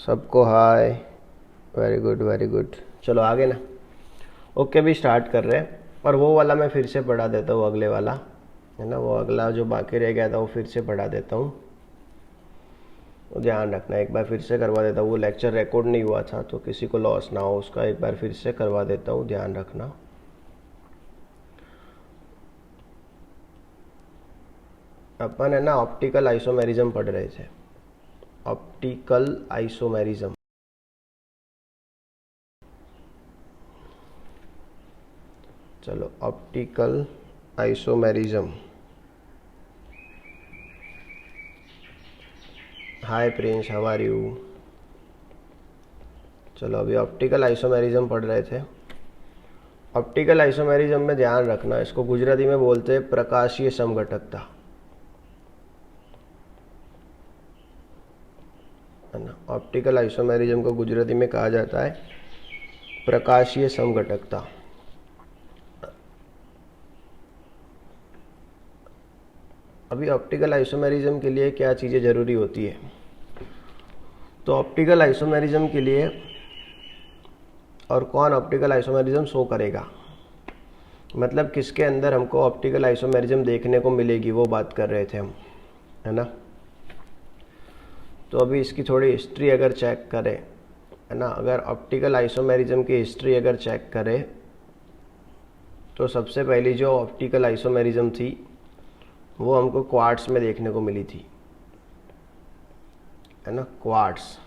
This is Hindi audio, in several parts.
सबको hi. Very good very good. चलो आगे ना। ओके भी स्टार्ट कर रहे हैं। और वो वाला मैं फिर से पढ़ा देता हूँ, अगले वाला है ना, वो अगला जो बाकी रह गया था वो फिर से पढ़ा देता हूँ। तो ध्यान रखना, एक बार फिर से करवा देता हूँ। वो लेक्चर रिकॉर्ड नहीं हुआ था तो किसी को लॉस ना हो उसका, एक बार फिर से करवा देता हूँ, ध्यान रखना। अपन है ना ऑप्टिकल आइसोमेरिज्म पढ़ रहे थे। Optical isomerism. चलो optical isomerism. Hi Prince, how are you. चलो अभी ऑप्टिकल आइसोमेरिज्म पढ़ रहे थे। ऑप्टिकल आइसोमेरिज्म में ध्यान रखना, इसको गुजराती में बोलते हैं प्रकाशीय समघटकता, है ना। ऑप्टिकल आइसोमेरिज्म को गुजराती में कहा जाता है प्रकाशीय समघटकता। अभी ऑप्टिकल आइसोमेरिज्म के लिए क्या चीज़ें ज़रूरी होती है, तो ऑप्टिकल आइसोमेरिज्म के लिए और कौन ऑप्टिकल आइसोमेरिज्म शो करेगा, मतलब किसके अंदर हमको ऑप्टिकल आइसोमेरिज्म देखने को मिलेगी, वो बात कर रहे थे हम, है ना। तो अभी इसकी थोड़ी हिस्ट्री अगर चेक करें, है ना, अगर ऑप्टिकल आइसोमेरिज्म की हिस्ट्री अगर चेक करें तो सबसे पहली जो ऑप्टिकल आइसोमेरिज्म थी वो हमको क्वार्ट्स में देखने को मिली थी, है ना। क्वार्ट्स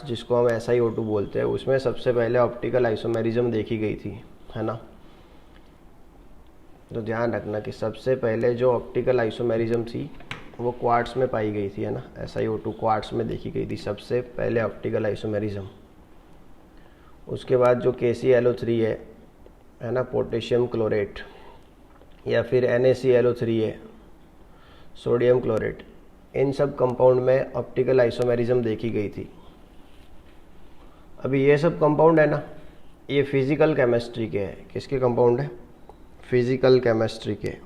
जिसको हम SiO2 बोलते हैं, उसमें सबसे पहले ऑप्टिकल आइसोमेरिज्म देखी गई थी, है ना। तो ध्यान रखना कि सबसे पहले जो ऑप्टिकल आइसोमेरिज्म थी वो क्वार्ट्स में पाई गई थी, है ना। SiO2 क्वार्ट्स में देखी गई थी सबसे पहले ऑप्टिकल आइसोमेरिज्म। उसके बाद जो KClO3 है ना, पोटेशियम क्लोरेट, या फिर NaClO3 है, सोडियम क्लोरेट, इन सब कंपाउंड में ऑप्टिकल आइसोमेरिज्म देखी गई थी। अभी ये सब कंपाउंड है ना, ये फिजिकल केमिस्ट्री के हैं। किसके कंपाउंड है? फिजिकल केमिस्ट्री के।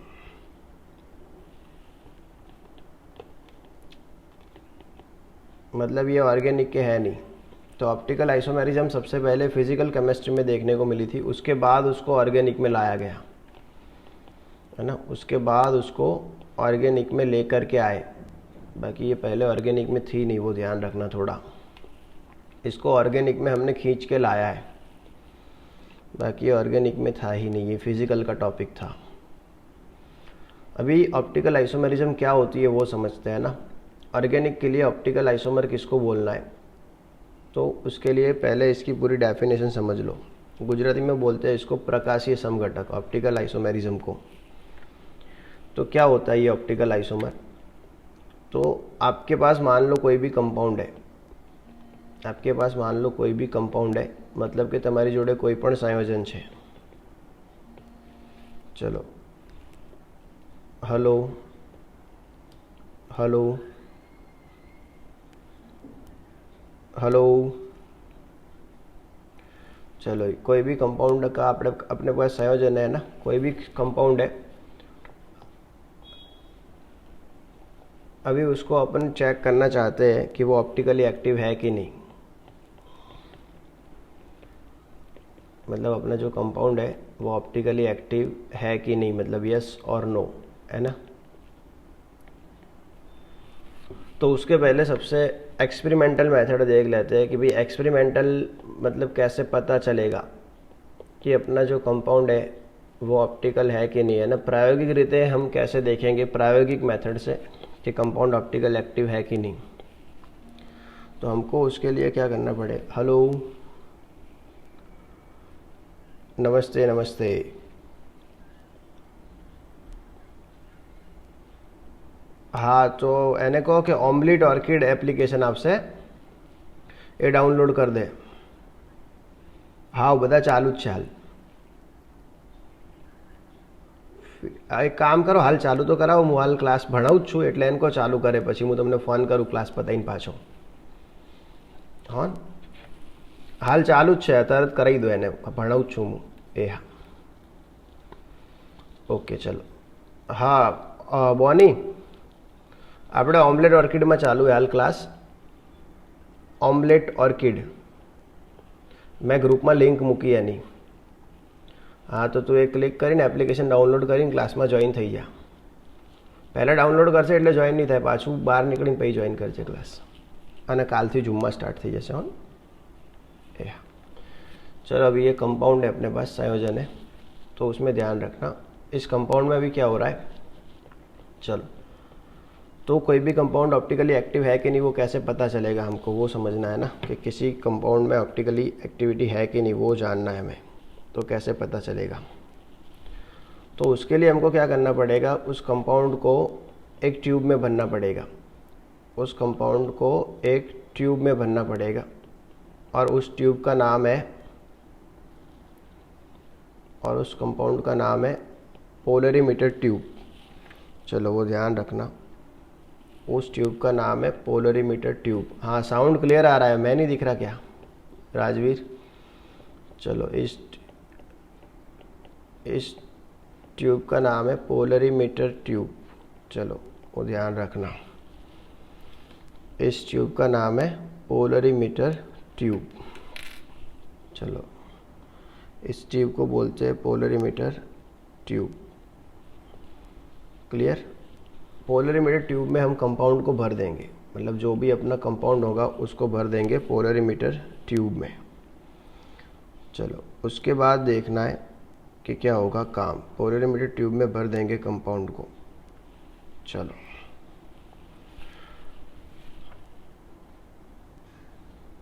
मतलब ये ऑर्गेनिक के है नहीं। तो ऑप्टिकल आइसोमेरिज्म सबसे पहले फिजिकल केमिस्ट्री में देखने को मिली थी, उसके बाद उसको ऑर्गेनिक में लाया गया, है ना। उसके बाद उसको ऑर्गेनिक में लेकर के आए। बाकी ये पहले ऑर्गेनिक में थी नहीं, वो ध्यान रखना थोड़ा। इसको ऑर्गेनिक में हमने खींच के लाया है, बाकी ऑर्गेनिक में था ही नहीं, ये फिजिकल का टॉपिक था। अभी ऑप्टिकल आइसोमेरिज्म क्या होती है वो समझते हैं ना। ऑर्गेनिक के लिए ऑप्टिकल आइसोमर किसको बोलना है, तो उसके लिए पहले इसकी पूरी डेफिनेशन समझ लो। गुजराती में बोलते हैं इसको प्रकाशीय समघटक, ऑप्टिकल आइसोमेरिज्म को। तो क्या होता है ये ऑप्टिकल आइसोमर? तो आपके पास मान लो कोई भी कंपाउंड है, आपके पास मान लो कोई भी कंपाउंड है, मतलब कि તમારી જોડે કોઈ પણ સંયોજન છે। चलो हेलो हेलो हेलो। चलो कोई भी कंपाउंड का अपने पास संयोजन है ना, कोई भी कंपाउंड है, अभी उसको अपन चेक करना चाहते हैं कि वो ऑप्टिकली एक्टिव है कि नहीं। मतलब अपना जो कंपाउंड है वो ऑप्टिकली एक्टिव है कि नहीं, मतलब यस और नो, है ना। तो उसके पहले सबसे एक्सपेरिमेंटल मेथड देख लेते हैं कि भाई एक्सपेरिमेंटल मतलब कैसे पता चलेगा कि अपना जो कंपाउंड है वो ऑप्टिकल है कि नहीं, है ना। प्रायोगिक रीते हम कैसे देखेंगे, प्रायोगिक मेथड से, कि कंपाउंड ऑप्टिकल एक्टिव है कि नहीं। तो हमको उसके लिए क्या करना पड़े। हेलो, नमस्ते नमस्ते। हाँ, तो એને કહો કે ઓમ્બલીટ ઓર્કિડ એપ્લિકેશન આપશે એ ડાઉનલોડ કરી દે। હા બધા ચાલુ જ છે હાલ। એક કામ કરો, હાલ ચાલુ તો કરાવો, હું હાલ ક્લાસ ભણાવું જ છું, એટલે એને કહો ચાલુ કરે, પછી હું તમને ફોન કરું ક્લાસ પતાઈને પાછો। હા હાલ ચાલુ જ છે, તરત કરાવી દો એને, ભણાવું જ છું હું। એ હા ઓકે ચલો। હા બોની, આપણે ઓમ્લેટ ઓર્કિડમાં ચાલુ है हाल क्लास ઓમ્લેટ ઓર્કિડ મેં ગ્રુપમાં લિંક મૂકી એની. હા તો તું એ ક્લિક કરીને એપ્લિકેશન ડાઉનલોડ કરીને ક્લાસમાં જોઈન થઈ જા. પહેલાં ડાઉનલોડ કરશે એટલે જોઈન નહીં થાય, પાછું બહાર નીકળીને પછી જોઈન કરજે ક્લાસ. અને કાलથી જूमમાં स्टार्ट થઈ जैसे ऑन. चलो अभी ये कंपाउंड है अपने पास संयोजन है, तो उसमें ध्यान रखना इस कंपाउंड में अभी क्या हो रहा है. चलो तो कोई भी कंपाउंड ऑप्टिकली एक्टिव है कि नहीं वो कैसे पता चलेगा, हमको वो समझना है ना कि किसी कंपाउंड में ऑप्टिकली एक्टिविटी है कि नहीं वो जानना है हमें. तो कैसे पता चलेगा, तो उसके लिए हमको क्या करना पड़ेगा, उस कंपाउंड को एक ट्यूब में भरना पड़ेगा. उस कंपाउंड को एक ट्यूब में भरना पड़ेगा और उस ट्यूब का नाम है, और उस कंपाउंड का नाम है पोलरीमीटर ट्यूब. चलो वो ध्यान रखना, उस ट्यूब का नाम है पोलरीमीटर ट्यूब. हाँ साउंड क्लियर आ रहा है, मैं नहीं दिख रहा क्या राजवीर. चलो इस ट्यूब का नाम है पोलरीमीटर ट्यूब. चलो वो ध्यान रखना, इस ट्यूब का नाम है पोलरीमीटर ट्यूब. चलो इस ट्यूब को बोलते हैं polarimeter tube. Clear. Polarimeter tube में हम कंपाउंड को भर देंगे, मतलब जो भी अपना कंपाउंड होगा उसको भर देंगे पोलरीमीटर ट्यूब में. चलो उसके बाद देखना है कि क्या होगा काम. पोलरीमीटर ट्यूब में भर देंगे कंपाउंड को. चलो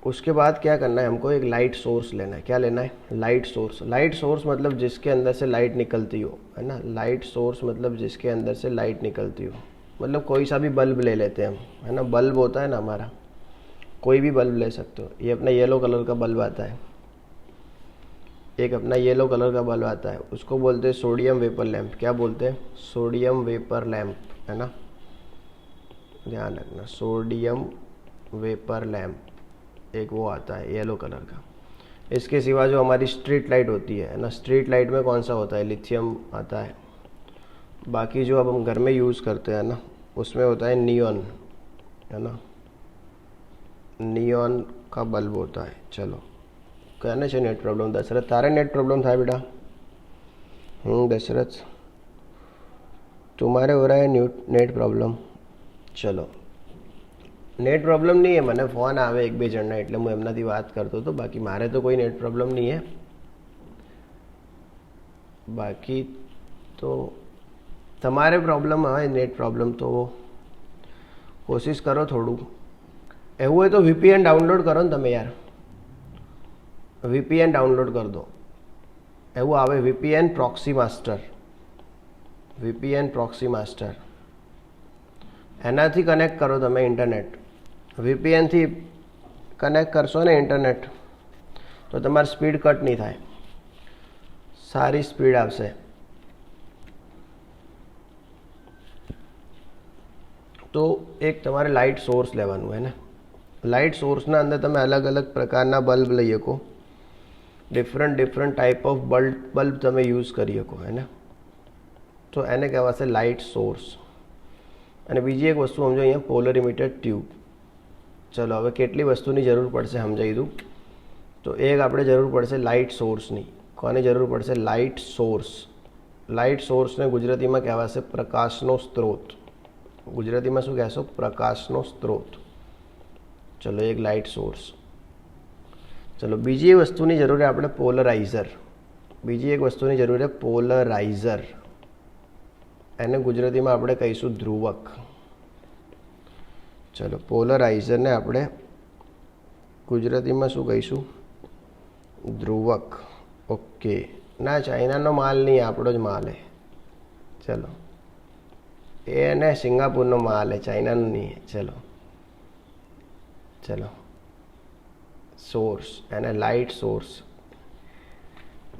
उसके बाद क्या करना है, हमको एक लाइट सोर्स लेना है. क्या लेना है, लाइट सोर्स. लाइट सोर्स मतलब जिसके अंदर से लाइट निकलती हो, है ना. लाइट सोर्स मतलब जिसके अंदर से लाइट निकलती हो, मतलब कोई सा भी बल्ब ले लेते हैं हम, है ना. बल्ब होता है ना हमारा, कोई भी बल्ब ले सकते हो. ये अपना येलो कलर का बल्ब आता है, एक अपना येलो कलर का बल्ब आता है, उसको बोलते हैं सोडियम वेपर लैंप. क्या बोलते हैं, सोडियम वेपर लैंप, है ना. ध्यान रखना, सोडियम वेपर लैंप एक वो आता है येलो कलर का. इसके सिवा जो हमारी स्ट्रीट लाइट होती है ना, स्ट्रीट लाइट में कौन सा होता है, लिथियम आता है. बाकी जो अब हम घर में यूज़ करते हैं ना, उसमें होता है नियॉन, है ना. नियॉन का बल्ब होता है. चलो कहने से नेट प्रॉब्लम. दशरथ तारे नेट प्रॉब्लम था बेटा. दशरथ तुम्हारे हो रहा है नेट प्रॉब्लम. चलो नेट प्रॉब्लम नहीं है, મને ફોન આવે એક બે જણના એટલે હું એમનાથી વાત કરતો હતો. બાકી મારે તો કોઈ નેટ પ્રॉब्लम नहीं है. બાકી તો તમારે પ્રॉब्लम હોય નેટ प्रॉब्लम તો કોશિશ કરો થોડું. એવું હોય તો VPN ડાઉનલોડ કરો ને તમે યાર, VPN ડાઉનલોડ કરી દો. એવું આવે VPN proxy master. VPN proxy master એનાથી કનેક્ટ કરો તમે ઇન્ટરનેટ. VPN થી કનેક્ટ કરશો ને ઇન્ટરનેટ તો તમારી સ્પીડ કટ નહીં થાય, સારી સ્પીડ આવશે. તો એક તમારે લાઇટ સોર્સ લેવાનું है ना. લાઇટ સોર્સના અંદર તમે અલગ અલગ પ્રકારના બલ્બ લઈ શકો, ડિફરન્ટ ટાઈપ ઓફ બલ્બ તમે યુઝ કરી શકો, है ना. તો એને કહેવાશે લાઇટ સોર્સ. અને બીજી એક વસ્તુ સમજો અહીંયા પોલરીમીટર ટ્યુબ. ચલો હવે કેટલી વસ્તુની જરૂર પડશે સમજાવી દઉં. તો એક આપણે જરૂર પડશે લાઇટ સોર્સની. કોની જરૂર પડશે, લાઇટ સોર્સ. લાઇટ સોર્સને ગુજરાતીમાં કહેવાશે પ્રકાશનો સ્ત્રોત. ગુજરાતીમાં શું કહેશો, પ્રકાશનો સ્ત્રોત. ચલો એક લાઇટ સોર્સ. ચલો બીજી વસ્તુની જરૂર છે આપણે પોલરાઇઝર. બીજી એક વસ્તુની જરૂર છે પોલરાઇઝર. એને ગુજરાતીમાં આપણે કહીશું ધ્રુવક. ચલો પોલરાઇઝરને આપણે ગુજરાતીમાં શું કહીશું, ધ્રુવક. ઓકે. ના ચાઇનાનો માલ નહીં, આપણો જ માલ है. ચલો એને સિંગાપુરનો માલ है, ચાઇનાનો નહીં है. ચલો ચલો સોર્સ, એને લાઇટ સોર્સ.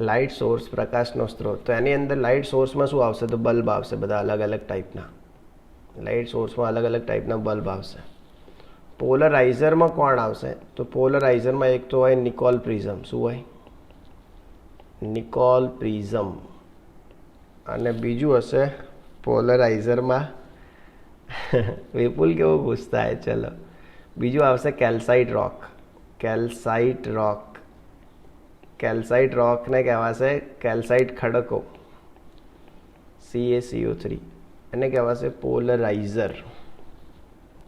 લાઇટ સોર્સ પ્રકાશનો સ્ત્રોત. તો એની અંદર લાઇટ સોર્સમાં શું આવશે, તો બલ્બ આવશે બધા અલગ અલગ ટાઈપના. લાઇટ સોર્સમાં અલગ અલગ ટાઈપના બલ્બ આવશે. પોલરાઇઝરમાં કોણ આવશે, તો પોલરાઇઝરમાં એક તો હોય નિકોલ પ્રિઝમ. શું હોય, નિકોલ પ્રિઝમ. અને બીજું હશે પોલરાઇઝરમાં विपुल કેવો પૂછતા है। चलो બીજું આવશે કેલ્સાઇટ રોક। કેલ્સાઇટ રોક, કેલ્સાઇટ રોકને કહેવાશે કેલ્સાઇટ ખડકો, CaCO3, એને કહેવાશે પોલરાઇઝર।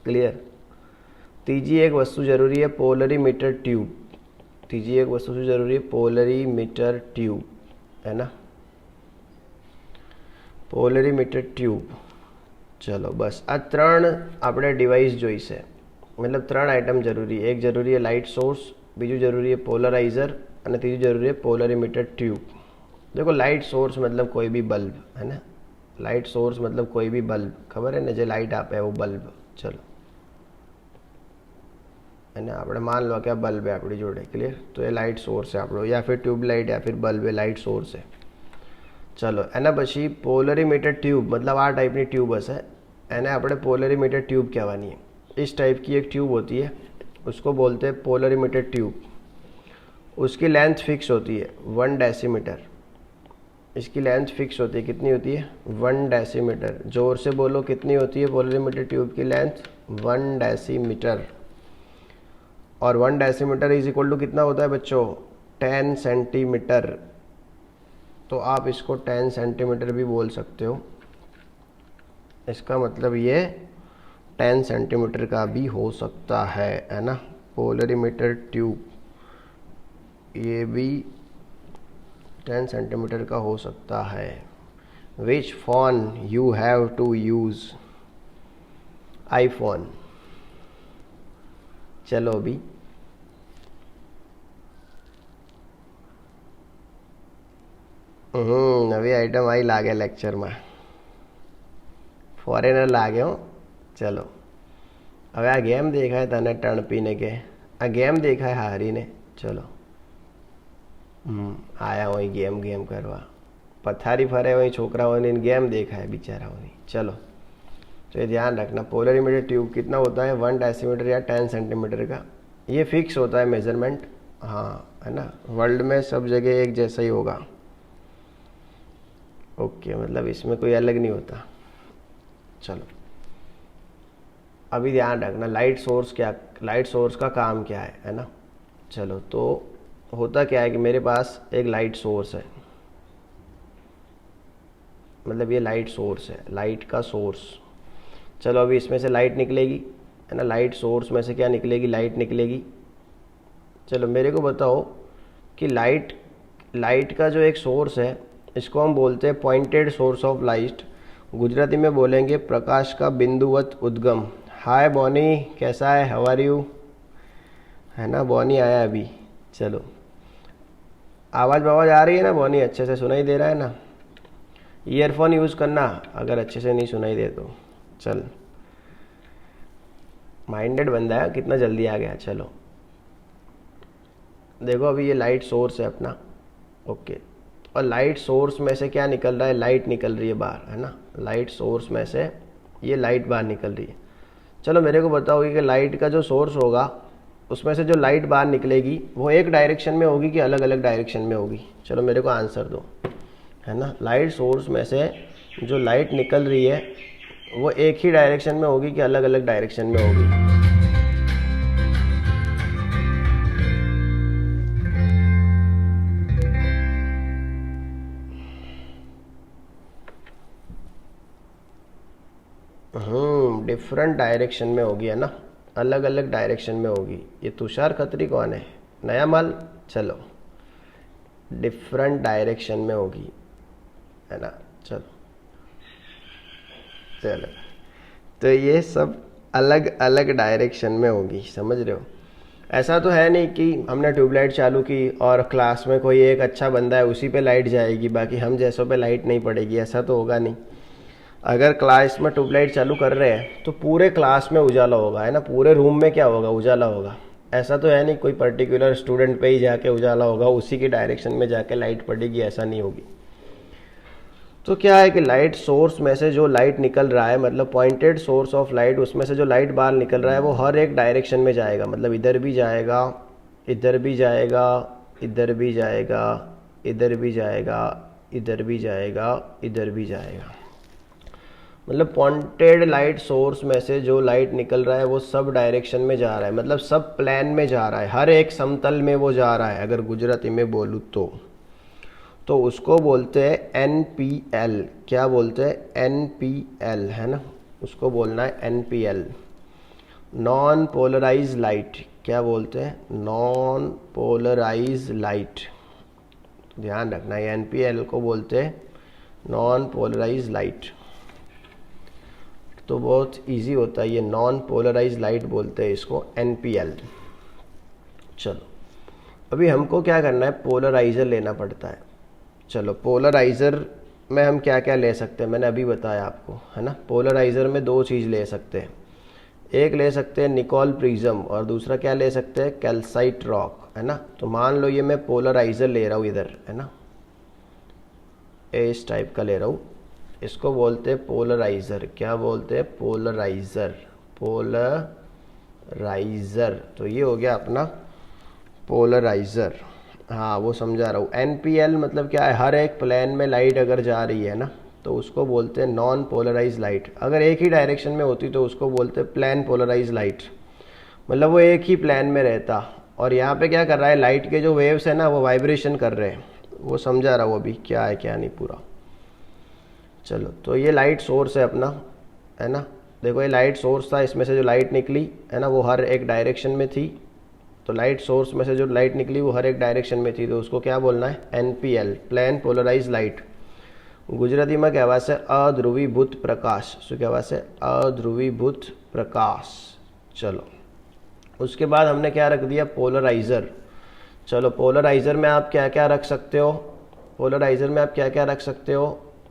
ક્લિયર। ત્રીજી એક વસ્તુ જરૂરી है પોલરીમીટર ટ્યુબ। ત્રીજી એક વસ્તુ શું જરૂરી है? પોલરીમીટર ટ્યુબ, है ना, પોલરીમીટર ટ્યુબ। चलो बस आ त्रण આપણે ડિવાઇસ જોઈશે, मतलब ત્રણ આઇટમ જરૂરી। એક જરૂરી है लाइट सोर्स, બીજું જરૂરી है पोलराइजर અને ત્રીજું જરૂરી है पोलरीमीटर ट्यूब। देखो लाइट सोर्स मतलब कोई भी बल्ब, है ना, लाइट सोर्स मतलब कोई भी बल्ब, खबर है ना, जो लाइट आपे वो बल्ब। चलो है ना, આપણે मान लो कि आ बल्ब है अपनी जोड़े। क्लियर। तो ये लाइट सोर्स है આપણો, या फिर ट्यूबलाइट या फिर बल्ब है, लाइट सोर्स है। चलो एना पछी पोलरीमीटर ट्यूब, मतलब आ टाइपनी ट्यूब हशे, एने આપણે पोलरीमीटर ट्यूब कहेवानी है। इस टाइप की एक ट्यूब होती है, उसको बोलते हैं पोलरीमीटर ट्यूब। उसकी लेंथ फिक्स होती है 1 डेसीमीटर। इसकी लेंथ फिक्स होती है, कितनी होती है? 1 डेसीमीटर। जोर से बोलो, कितनी होती है पोलरीमीटर ट्यूब की लेंथ? 1 डेसीमीटर। और 1 डेसीमीटर इज इक्वल टू कितना होता है बच्चों? 10 सेंटीमीटर। तो आप इसको 10 सेंटीमीटर भी बोल सकते हो। इसका मतलब ये 10 सेंटीमीटर का भी हो सकता है ना, पोलरीमीटर ट्यूब ये भी 10 सेंटीमीटर का हो सकता है। Which phone you have to use? IPhone. चलो अभी नवी आइटम आई लागे लेक्चर में, फॉरेनर लागे हो। चलो હવે આ ગેમ દેખાય તને ટણપીને કે આ ગેમ દેખાય હારીને। ચલો આયા હોય गेम गेम करवा, पथारी फरे हुई छोकराओं गेम देखा है बिचाराओं। चलो तो ये ध्यान रखना, पोलरीमीटर ट्यूब कितना होता है? 1 डेसीमीटर या 10 सेंटीमीटर का। ये फिक्स होता है मेजरमेंट, हाँ, है ना, वर्ल्ड में सब जगह एक जैसा ही होगा। ओके, मतलब इसमें कोई अलग नहीं होता। चलो अभी ध्यान रखना, लाइट सोर्स क्या, लाइट सोर्स का काम क्या है ना। चलो तो होता क्या है कि मेरे पास एक लाइट सोर्स है, मतलब ये लाइट सोर्स है, लाइट का सोर्स। चलो अभी इसमें से लाइट निकलेगी, है ना, लाइट सोर्स में से क्या निकलेगी? लाइट निकलेगी। चलो मेरे को बताओ कि लाइट का जो एक सोर्स है, इसको हम बोलते हैं pointed source of light. Gujarati में बोलेंगे प्रकाश का बिंदुवत उद्गम। हाय बॉनी, कैसा है? How are you? है ना, बॉनी आया अभी। चलो आवाज़ आ रही है ना बॉनी? अच्छे से सुनाई दे रहा है ना? ईयरफोन यूज़ करना अगर अच्छे से नहीं सुनाई दे तो। चल माइंडेड बंदा है, कितना जल्दी आ गया। चलो देखो अभी ये लाइट सोर्स है अपना, ओके, और लाइट सोर्स में से क्या निकल रहा है? लाइट निकल रही है बाहर, है ना, लाइट सोर्स में से ये लाइट बाहर निकल रही है। चलो मेरे को बताओ कि लाइट का जो सोर्स होगा उसमें से जो लाइट बाहर निकलेगी वो एक डायरेक्शन में होगी कि अलग अलग डायरेक्शन में होगी? चलो मेरे को आंसर दो, है ना। लाइट सोर्स में से जो लाइट निकल रही है वो एक ही डायरेक्शन में होगी कि अलग अलग डायरेक्शन में होगी? डिफरेंट डायरेक्शन में होगी, है ना, अलग अलग डायरेक्शन में होगी। ये तुषार खत्री कौन है? नया माल। चलो डिफरेंट डायरेक्शन में होगी, है ना। चलो चलो तो ये सब अलग अलग डायरेक्शन में होगी, समझ रहे हो। ऐसा तो है नहीं कि हमने ट्यूबलाइट चालू की और क्लास में कोई एक अच्छा बंदा है उसी पे लाइट जाएगी, बाकी हम जैसों पे लाइट नहीं पड़ेगी, ऐसा तो होगा नहीं। अगर क्लास में ट्यूबलाइट चालू कर रहे हैं तो पूरे क्लास में उजाला होगा, है ना, पूरे रूम में क्या होगा? उजाला होगा। ऐसा तो है नहीं कोई पर्टिकुलर स्टूडेंट पे ही जाके उजाला होगा, उसी की डायरेक्शन में जाके लाइट पड़ेगी, ऐसा नहीं होगी। तो क्या है कि लाइट सोर्स में से जो लाइट निकल रहा है, मतलब पॉइंटेड सोर्स ऑफ लाइट, उसमें से जो लाइट बाहर निकल रहा है वो हर एक डायरेक्शन में जाएगा, मतलब इधर भी जाएगा, इधर भी जाएगा, इधर भी जाएगा, इधर भी जाएगा, इधर भी जाएगा, इधर भी जाएगा। मतलब पॉइंटेड लाइट सोर्स में से जो लाइट निकल रहा है वो सब डायरेक्शन में जा रहा है, मतलब सब प्लेन में जा रहा है, हर एक समतल में वो जा रहा है, अगर गुजराती में बोलूँ तो उसको बोलते हैं NPL। क्या बोलते हैं? NPL, है ना, उसको बोलना है NPL, नॉन पोलराइज लाइट। क्या बोलते हैं? Non polarise light. ध्यान रखना है, NPL को बोलते हैं नॉन पोलराइज लाइट। तो बहुत इजी होता है, ये नॉन पोलराइज लाइट बोलते हैं इसको, NPL। चलो अभी हमको क्या करना है, पोलराइजर लेना पड़ता है। चलो पोलराइज़र में हम क्या क्या ले सकते हैं, मैंने अभी बताया आपको, है ना। पोलराइज़र में दो चीज़ ले सकते हैं, एक ले सकते हैं निकोल प्रिज्म और दूसरा क्या ले सकते हैं, कैल्साइट रॉक, है ना। तो मान लो ये मैं पोलराइज़र ले रहा हूँ इधर, है ना, इस टाइप का ले रहा हूँ, इसको बोलते हैं पोलराइज़र। क्या बोलते हैं? Polariser, polariser. तो ये हो गया अपना पोलराइज़र। हाँ वो समझा रहा हूँ। NPL मतलब क्या है, हर एक प्लेन में लाइट अगर जा रही है ना तो उसको बोलते हैं नॉन पोलराइज लाइट। अगर एक ही डायरेक्शन में होती तो उसको बोलते हैं प्लेन पोलराइज लाइट, मतलब वो एक ही प्लेन में रहता। और यहाँ पे क्या कर रहा है, लाइट के जो वेव्स है ना वो वाइब्रेशन कर रहे हैं, वो समझा रहा हूँ अभी क्या है क्या नहीं पूरा। चलो तो ये लाइट सोर्स है अपना, है ना। देखो ये लाइट सोर्स था, इसमें से जो लाइट निकली है ना वो हर एक डायरेक्शन में थी। तो लाइट सोर्स में से जो लाइट निकली वो हर एक डायरेक्शन में थी, तो उसको क्या बोलना है, NPL, plane polarise light. Gujarati में કહેવાશે અધ્રુવીભૂત પ્રકાશ। શું કહેવાશે? અધ્રુવીભૂત प्रकाश। चलो उसके बाद हमने क्या रख दिया, पोलराइज़र। चलो पोलराइज़र में आप क्या क्या रख सकते हो, पोलराइज़र में आप क्या क्या रख सकते हो,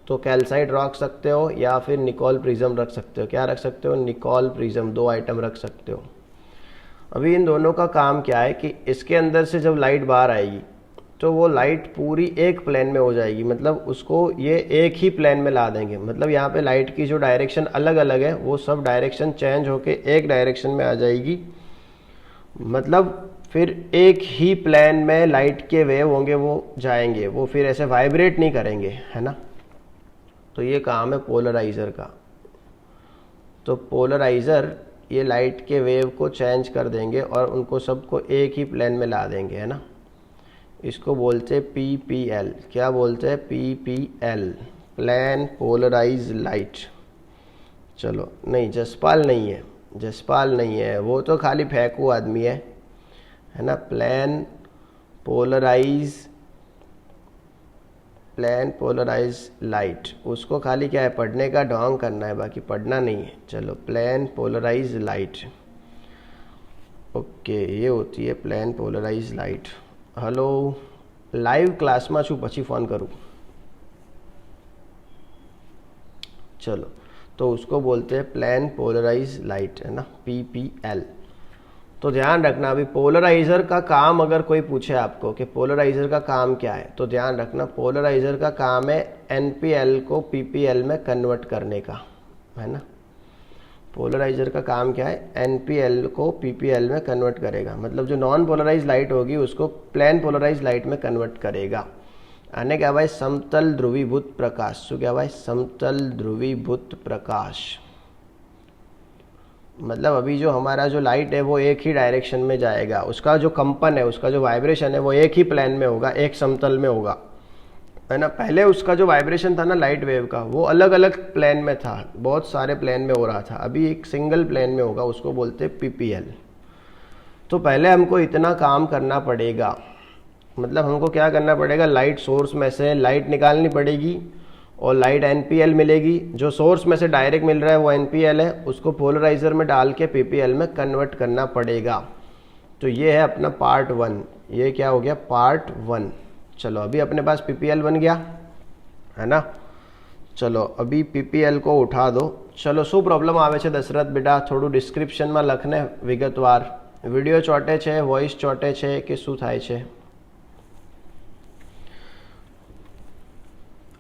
तो कैल्साइट रख सकते हो या फिर निकोल प्रिज्म रख सकते हो। क्या रख सकते हो? निकोल प्रिज्म, दो आइटम रख सकते हो। अभी इन दोनों का काम क्या है कि इसके अंदर से जब लाइट बाहर आएगी तो वो लाइट पूरी एक प्लेन में हो जाएगी, मतलब उसको ये एक ही प्लेन में ला देंगे। मतलब यहाँ पे लाइट की जो डायरेक्शन अलग अलग है वो सब डायरेक्शन चेंज होके एक डायरेक्शन में आ जाएगी, मतलब फिर एक ही प्लेन में लाइट के वेव होंगे, वो जाएंगे, वो फिर ऐसे वाइब्रेट नहीं करेंगे, है ना। तो ये काम है पोलराइज़र का। तो पोलराइज़र ये लाइट के वेव को चेंज कर देंगे और उनको सबको एक ही प्लेन में ला देंगे, है ना। इसको बोलते हैं PPL। क्या बोलते हैं? PPL, plane polarise light. चलो नहीं, जसपाल नहीं है, जसपाल नहीं है, वो तो खाली फेंकू आदमी है ना। प्लेन पोलराइज लाइट, उसको खाली क्या है, पढ़ने का ढोंग करना है, बाकी पढ़ना नहीं है। चलो प्लेन पोलराइज लाइट, ओके, ये होती है plane polarise light. Hello, live class में छू, પછી फोन करूँ। चलो तो उसको बोलते हैं प्लेन पोलराइज लाइट, है ना, PPL। तो ध्यान रखना, अभी पोलराइज़र का काम अगर कोई पूछे आपको कि पोलराइज़र का काम क्या है, तो ध्यान रखना पोलराइज़र का काम है NPL को PPL में कन्वर्ट करने का, है ना। पोलराइज़र का काम क्या है, NPL को PPL में कन्वर्ट करेगा, मतलब जो नॉन पोलराइज लाइट होगी उसको प्लेन पोलराइज लाइट में कन्वर्ट करेगा। आने क्या भाई, समतल ध्रुवीभूत प्रकाश। શું કહેવાય? समतल ध्रुवीभूत प्रकाश। मतलब अभी जो हमारा जो लाइट है वो एक ही डायरेक्शन में जाएगा, उसका जो कंपन है, उसका जो वाइब्रेशन है वो एक ही प्लेन में होगा, एक समतल में होगा, है ना। पहले उसका जो वाइब्रेशन था ना लाइट वेव का, वो अलग अलग प्लेन में था, बहुत सारे प्लेन में हो रहा था, अभी एक सिंगल प्लेन में होगा, उसको बोलते हैं PPL। तो पहले हमको इतना काम करना पड़ेगा, मतलब हमको क्या करना पड़ेगा, लाइट सोर्स में से लाइट निकालनी पड़ेगी और लाइट NPL मिलेगी। जो सोर्स में से डायरेक्ट मिल रहा है वो NPL है, उसको पोलराइज़र में डाल के PPL में कन्वर्ट करना पड़ेगा। तो ये है अपना पार्ट 1, ये क्या हो गया, पार्ट 1। चलो अभी अपने पास PPL बन गया, है ना। चलो अभी PPL को उठा दो। चलो શું પ્રોબ્લેમ આવે છે દશરથ બેટા, થોડું ડિસ્ક્રિપ્શનમાં લખને વિગતવાર। વિડીયો ચોટે છે, વોઇસ ચોટે છે કે શું થાય છે?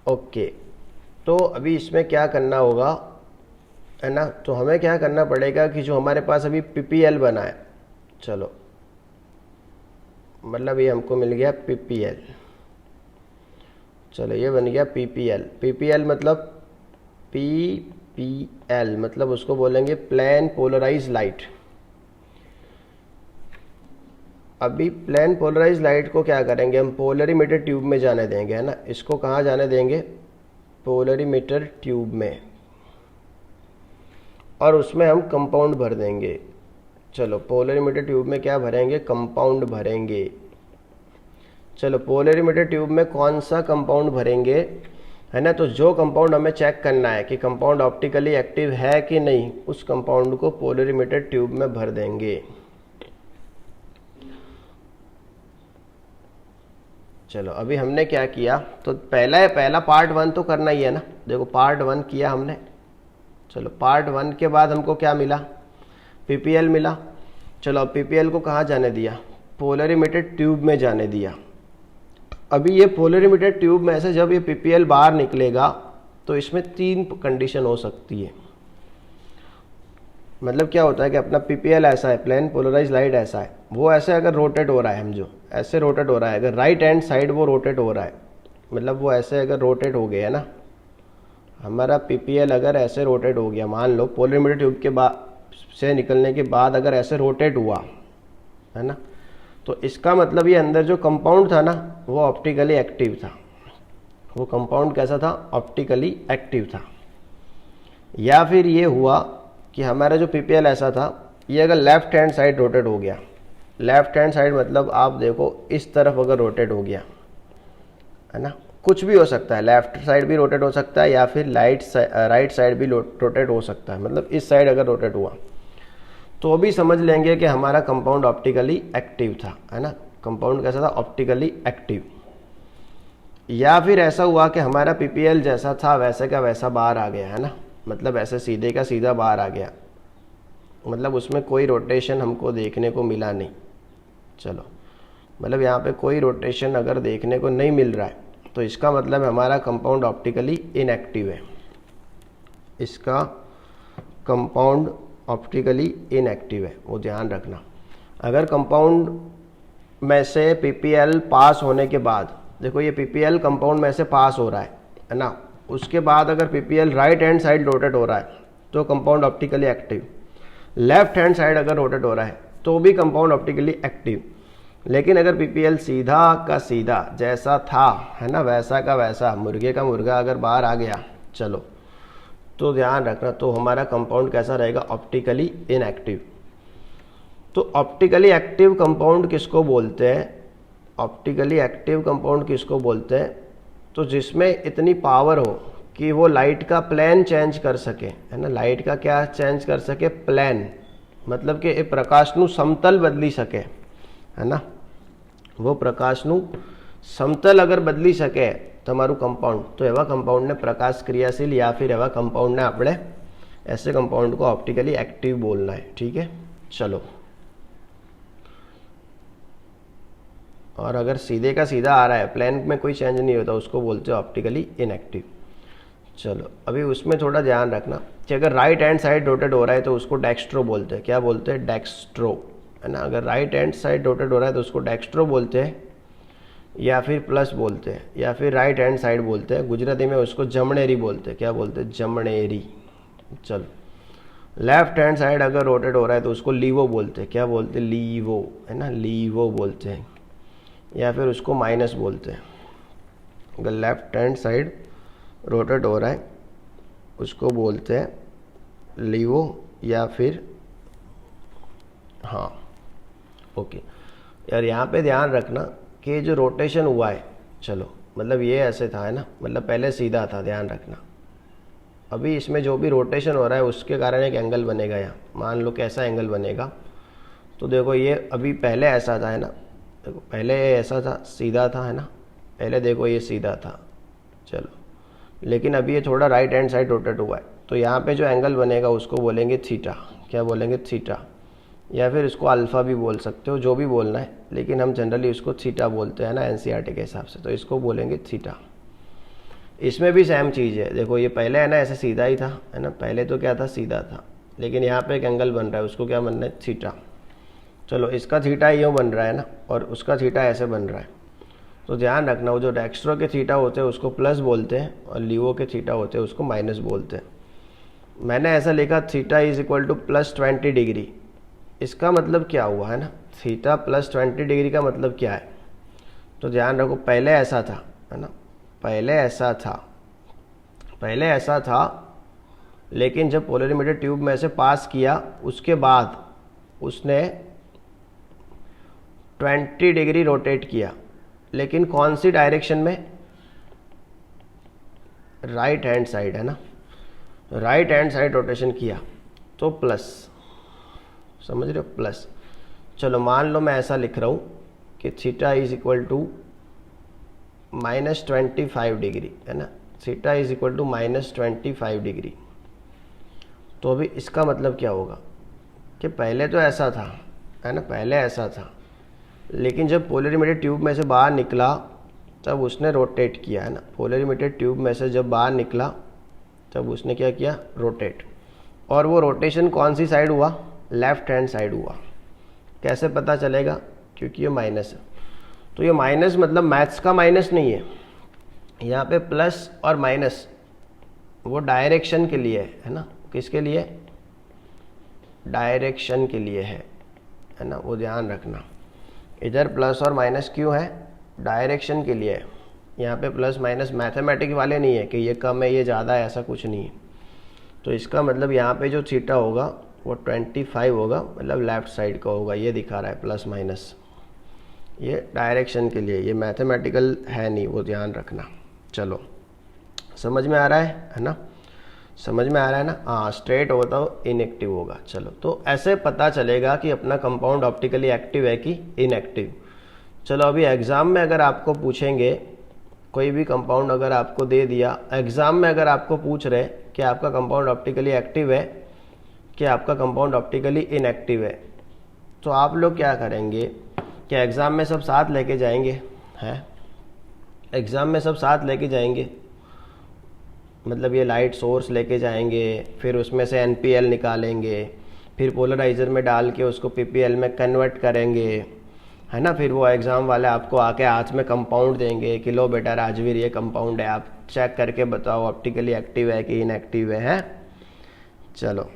ओके, तो अभी इसमें क्या करना होगा, है ना। तो हमें क्या करना पड़ेगा कि जो हमारे पास अभी PPL बना है, चलो मतलब ये हमको मिल गया PPL। चलो ये बन गया PPL। PPL मतलब PL मतलब उसको बोलेंगे प्लेन पोलराइज लाइट। अभी प्लेन पोलराइज लाइट को क्या करेंगे हम, पोलरीमीटर ट्यूब में जाने देंगे, है ना। इसको कहाँ जाने देंगे, पोलरीमीटर ट्यूब में, और उसमें हम कंपाउंड भर देंगे। चलो पोलरीमीटर ट्यूब में क्या भरेंगे, कंपाउंड भरेंगे। चलो पोलरीमीटर ट्यूब में कौन सा कंपाउंड भरेंगे, है ना। तो जो कंपाउंड हमें चेक करना है कि कंपाउंड ऑप्टिकली एक्टिव है कि नहीं, उस कंपाउंड को पोलरीमीटर ट्यूब में भर देंगे। चलो अभी हमने क्या किया, तो पहला पार्ट 1 तो करना ही है ना। देखो पार्ट 1 किया हमने। चलो पार्ट 1 के बाद हमको क्या मिला, PPL मिला। चलो अब PPL को कहाँ जाने दिया, पोलरीमीटर ट्यूब में जाने दिया। अभी ये पोलरीमीटर ट्यूब में से जब ये PPL बाहर निकलेगा तो इसमें 3 कंडीशन हो सकती है। मतलब क्या होता है कि अपना PPL ऐसा है, प्लेन पोलराइज लाइट ऐसा है, वो ऐसे अगर रोटेट हो रहा है, हम जो ऐसे रोटेट हो रहा है, अगर राइट हैंड साइड वो रोटेट हो रहा है, मतलब वो ऐसे अगर रोटेट हो गया है ना, हमारा PPL अगर ऐसे रोटेट हो गया, मान लो पोलरीमीटर ट्यूब के बाद से निकलने के बाद अगर ऐसे रोटेट हुआ, है ना, तो इसका मतलब ये अंदर जो कंपाउंड था ना वो ऑप्टिकली एक्टिव था। वो कंपाउंड कैसा था, ऑप्टिकली एक्टिव था। या फिर ये हुआ कि हमारा जो PPL ऐसा था, ये अगर लेफ्ट हैंड साइड रोटेट हो गया, लेफ्ट हैंड साइड मतलब आप देखो इस तरफ अगर रोटेट हो गया, है ना, कुछ भी हो सकता है, लेफ्ट साइड भी रोटेट हो सकता है या फिर राइट साइड भी रोटेट हो सकता है, मतलब इस साइड अगर रोटेट हुआ तो भी समझ लेंगे कि हमारा कंपाउंड ऑप्टिकली एक्टिव था, है ना। कंपाउंड कैसा था, ऑप्टिकली एक्टिव। या फिर ऐसा हुआ कि हमारा PPL जैसा था वैसे का वैसा बाहर आ गया, है ना, मतलब ऐसे सीधे का सीधा बाहर आ गया, मतलब उसमें कोई रोटेशन हमको देखने को मिला नहीं। चलो मतलब यहाँ पे कोई रोटेशन अगर देखने को नहीं मिल रहा है तो इसका मतलब हमारा कंपाउंड ऑप्टिकली इनएक्टिव है। इसका कंपाउंड ऑप्टिकली इनएक्टिव है, वो ध्यान रखना। अगर कंपाउंड में से PPL पास होने के बाद, देखो ये PPL कंपाउंड में से पास हो रहा है ना, उसके बाद अगर PPL right hand side rotate हो रहा है तो compound optically active, left hand side अगर रोटेट हो रहा है तो भी कंपाउंड ऑप्टिकली एक्टिव। लेकिन अगर PPL सीधा का सीधा जैसा था, है ना, वैसा का वैसा, मुर्गे का मुर्गा अगर बाहर आ गया, चलो तो ध्यान रखना, तो हमारा कंपाउंड कैसा रहेगा, ऑप्टिकली इनएक्टिव। तो ऑप्टिकली एक्टिव कंपाउंड किसको बोलते हैं, ऑप्टिकली एक्टिव कंपाउंड किसको बोलते हैं, तो जिसमें इतनी पावर हो कि वो लाइट का प्लेन चेंज कर सके, है ना, लाइट का क्या चेंज कर सके, प्लेन, मतलब कि प्रकाशनु समतल बदली सके, है ना, वो प्रकाशनु समतल अगर बदली सके તમારું कंपाउंड, तो एवं कंपाउंड ने प्रकाश क्रियाशील या फिर एवं कंपाउंड ने આપણે ऐसे कंपाउंड को ऑप्टिकली एक्टिव बोलना है, ठीक है। चलो और अगर सीधे का सीधा आ रहा है, प्लेन में कोई चेंज नहीं होता, उसको बोलते हैं ऑप्टिकली इनएक्टिव। चलो अभी उसमें थोड़ा ध्यान रखना कि अगर राइट हैंड साइड रोटेट हो रहा है तो उसको डेक्स्ट्रो बोलते हैं। क्या बोलते हैं, डेक्स्ट्रो, है ना। अगर राइट हैंड साइड रोटेट हो रहा है तो उसको डेक्स्ट्रो बोलते हैं या फिर प्लस बोलते हैं या फिर राइट हैंड साइड बोलते हैं। गुजराती में उसको जमणेरी बोलते हैं। क्या बोलते हैं, जमणेरी। चलो लेफ्ट हैंड साइड अगर रोटेट हो रहा है तो उसको लीवो बोलते हैं। क्या बोलते हैं, लीवो, है ना, लीवो बोलते हैं या फिर उसको माइनस बोलते हैं। अगर लेफ्ट हैंड साइड रोटेट हो रहा है उसको बोलते हैं लीवो या फिर, हाँ ओके। यार यहाँ पे ध्यान रखना कि जो रोटेशन हुआ है, चलो मतलब ये ऐसे था, है ना, मतलब पहले सीधा था, ध्यान रखना। अभी इसमें जो भी रोटेशन हो रहा है उसके कारण एक एंगल बनेगा। यहाँ मान लो कैसा एंगल बनेगा, तो देखो ये अभी पहले ऐसा था, है ना, देखो पहले ऐसा था, सीधा था, है ना, पहले देखो ये सीधा था, चलो, लेकिन अभी ये थोड़ा राइट हैंड साइड रोटेट हुआ है, तो यहाँ पे जो एंगल बनेगा उसको बोलेंगे थीटा। क्या बोलेंगे, थीटा, या फिर इसको अल्फ़ा भी बोल सकते हो, जो भी बोलना है, लेकिन हम जनरली उसको थीटा बोलते हैं ना एनसीईआरटी के हिसाब से, तो इसको बोलेंगे थीटा। इसमें भी सेम चीज़ है, देखो ये पहले है ना ऐसे सीधा ही था, है ना, पहले तो क्या था, सीधा था, लेकिन यहाँ पे एक एंगल बन रहा है, उसको क्या बनना है, थीटा। चलो इसका थीटा यूँ बन रहा है ना, और उसका थीटा ऐसे बन रहा है, तो ध्यान रखना वो जो डेक्स्ट्रो के थीटा होते हैं उसको प्लस बोलते हैं और लीवो के थीटा होते हैं उसको माइनस बोलते हैं। मैंने ऐसा लिखा theta is equal to +20 degree. इसका मतलब क्या हुआ है ना, थीटा +20 डिग्री का मतलब क्या है? तो ध्यान रखो, पहले ऐसा था, है ना, पहले ऐसा था, लेकिन जब पोलरीमीटर ट्यूब में से पास किया उसके बाद उसने 20 डिग्री रोटेट किया, लेकिन कौन सी डायरेक्शन में? राइट हैंड साइड, है ना, राइट हैंड साइड रोटेशन किया, तो प्लस, समझ रहे हो, प्लस। चलो मान लो मैं ऐसा लिख रहा हूँ कि theta is equal to -25 degree, है ना, theta is equal to -25 degree. तो अभी इसका मतलब क्या होगा कि पहले तो ऐसा था, है ना, पहले ऐसा था, लेकिन जब पोलरीमीटर ट्यूब में से बाहर निकला तब उसने रोटेट किया, है ना, पोलरीमीटर ट्यूब में से जब बाहर निकला तब उसने क्या किया? रोटेट। और वो रोटेशन कौन सी साइड हुआ? लेफ्ट हैंड साइड हुआ। कैसे पता चलेगा? क्योंकि ये माइनस है। तो ये माइनस मतलब मैथ्स का माइनस नहीं है, यहाँ पे प्लस और माइनस वो डायरेक्शन के लिए है ना, किसके लिए? डायरेक्शन के लिए है ना, वो ध्यान रखना। इधर प्लस और माइनस क्यों है? डायरेक्शन के लिए है। यहाँ पे प्लस माइनस मैथमेटिक वाले नहीं है कि ये कम है ये ज़्यादा है, ऐसा कुछ नहीं है। तो इसका मतलब यहाँ पे जो थीटा होगा वो 25 होगा, मतलब लेफ्ट साइड का होगा, ये दिखा रहा है प्लस माइनस, ये डायरेक्शन के लिए, ये मैथमेटिकल है नहीं, वो ध्यान रखना। चलो समझ में आ रहा है ना, समझ में आ रहा है ना? हाँ, स्ट्रेट होगा तो इनएक्टिव होगा। चलो, तो ऐसे पता चलेगा कि अपना कंपाउंड ऑप्टिकली एक्टिव है कि इनएक्टिव। चलो अभी एग्ज़ाम में अगर आपको पूछेंगे, कोई भी कंपाउंड अगर आपको दे दिया, एग्ज़ाम में अगर आपको पूछ रहे कि आपका कंपाउंड ऑप्टिकली एक्टिव है कि आपका कंपाउंड ऑप्टिकली इनएक्टिव है, तो आप लोग क्या करेंगे कि एग्ज़ाम में सब साथ लेके जाएंगे, हैं? एग्ज़ाम में सब साथ लेके जाएंगे, मतलब ये लाइट सोर्स लेके जाएंगे, फिर उसमें से NPL निकालेंगे, फिर पोलराइज़र में डाल के उसको PPL में कन्वर्ट करेंगे, है ना, फिर वो एग्ज़ाम वाले आपको आके हाथ में कंपाउंड देंगे कि लो बेटा राजवीर ये कंपाउंड है, आप चेक करके बताओ ऑप्टिकली एक्टिव है कि इनएक्टिव है? चलो,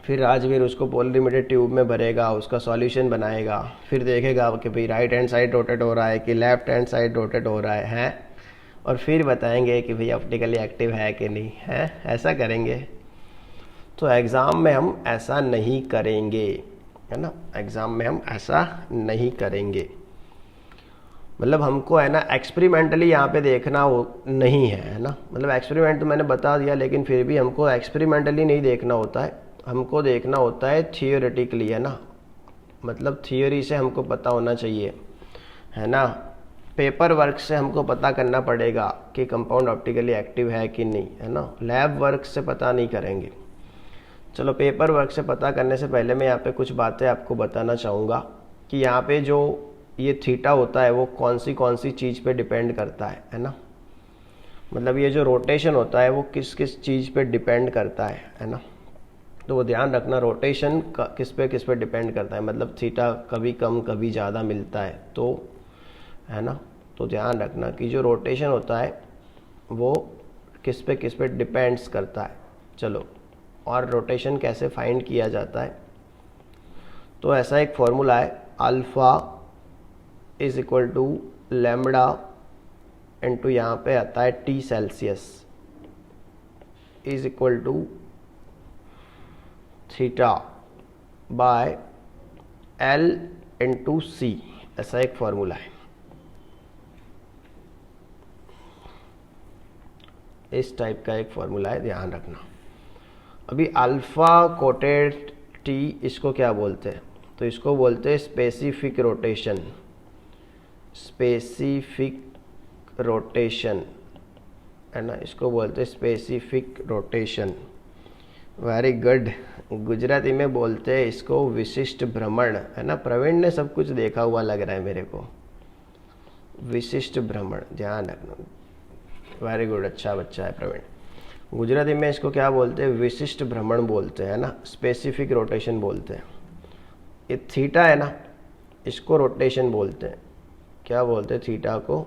फिर राजवीर उसको पोलरीमीटर ट्यूब में भरेगा, उसका सॉल्यूशन बनाएगा, फिर देखेगा कि भाई राइट हैंड साइड रोटेट हो रहा है कि लेफ्ट हैंड साइड रोटेट हो रहा है, और फिर बताएंगे कि भाई ऑप्टिकली एक्टिव है कि नहीं है, ऐसा करेंगे। तो एग्ज़ाम में हम ऐसा नहीं करेंगे, है ना, एग्ज़ाम में हम ऐसा नहीं करेंगे। मतलब हमको है ना एक्सपेरिमेंटली यहाँ पे देखना हो नहीं है ना, मतलब एक्सपेरिमेंट तो मैंने बता दिया, लेकिन फिर भी हमको एक्सपेरिमेंटली नहीं देखना होता है, हमको देखना होता है थियोरेटिकली, है ना, मतलब थियोरी से हमको पता होना चाहिए, है ना, पेपर वर्क से हमको पता करना पड़ेगा कि कंपाउंड ऑप्टिकली एक्टिव है कि नहीं, है ना, लैब वर्क से पता नहीं करेंगे। चलो, पेपर वर्क से पता करने से पहले मैं यहाँ पे कुछ बातें आपको बताना चाहूँगा कि यहाँ पे जो ये थीटा होता है वो कौन सी चीज़ पे डिपेंड करता है ना, मतलब ये जो रोटेशन होता है वो किस किस चीज़ पे डिपेंड करता है ना, तो वो ध्यान रखना, रोटेशन किस पे डिपेंड करता है, मतलब थीटा कभी कम कभी ज़्यादा मिलता है, तो है ना, तो ध्यान रखना कि जो रोटेशन होता है वो किस पे डिपेंड्स करता है। चलो, और रोटेशन कैसे फाइंड किया जाता है? तो ऐसा एक फॉर्मूला है, alpha is equal to lambda into यहाँ पे आता है T Celsius is equal to theta by L into C, ऐसा एक फॉर्मूला है। इस टाइप का एक फॉर्मूला है, ध्यान रखना। अभी अल्फ़ा कोटेड टी इसको क्या बोलते हैं? तो इसको बोलते हैं स्पेसिफिक रोटेशन, स्पेसिफिक रोटेशन, है ना, इसको बोलते हैं specific rotation. Very good. Gujarati में बोलते हैं इसको विशिष्ट भ्रमण, है ना, प्रवीण ने सब कुछ देखा हुआ लग रहा है मेरे को। विशिष्ट भ्रमण, ध्यान रखना, वेरी गुड, अच्छा बच्चा है प्रवीण। गुजराती में इसको क्या बोलते हैं? विशिष्ट भ्रमण बोलते हैं ना, स्पेसिफिक रोटेशन बोलते हैं। ये थीटा है ना, इसको रोटेशन बोलते हैं। क्या बोलते हैं? थीटा को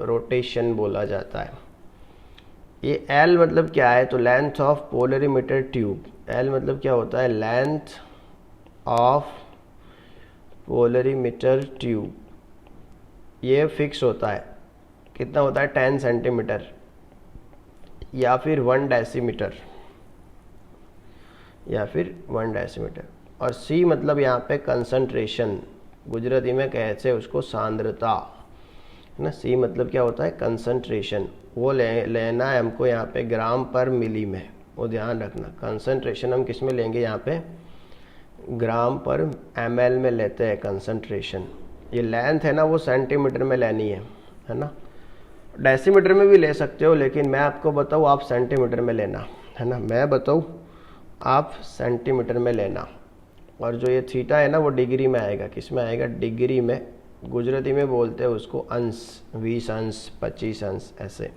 रोटेशन बोला जाता है। ये एल मतलब क्या है, तो length of polarimeter tube. L मतलब क्या होता है, लेंथ ऑफ पोलरीमीटर ट्यूब। ये फिक्स होता है, कितना होता है 10 सेंटीमीटर या फिर 1 डेसीमीटर, या फिर 1 डेसीमीटर। और सी मतलब यहाँ पे कंसंट्रेशन, गुजराती में कहते हैं उसको सांद्रता, है ना। सी मतलब क्या होता है, कंसंट्रेशन। वो लेना है हमको यहाँ पे ग्राम पर मिली में, वो ध्यान रखना। कंसंट्रेशन हम किस में लेंगे, यहाँ पे ग्राम पर ml में लेते हैं कंसंट्रेशन। ये लेंथ है ना, वो सेंटीमीटर में लेनी है ना। डेसीमीटर में भी ले सकते हो, लेकिन मैं आपको बताऊँ आप सेंटीमीटर में लेना, है ना। मैं बताऊँ आप सेंटीमीटर में लेना। और जो ये थीटा है ना, वो डिग्री में आएगा। किस में आएगा, डिग्री में। गुजराती में बोलते हैं उसको अंश, 20 अंश, 25 अंश, ऐसे।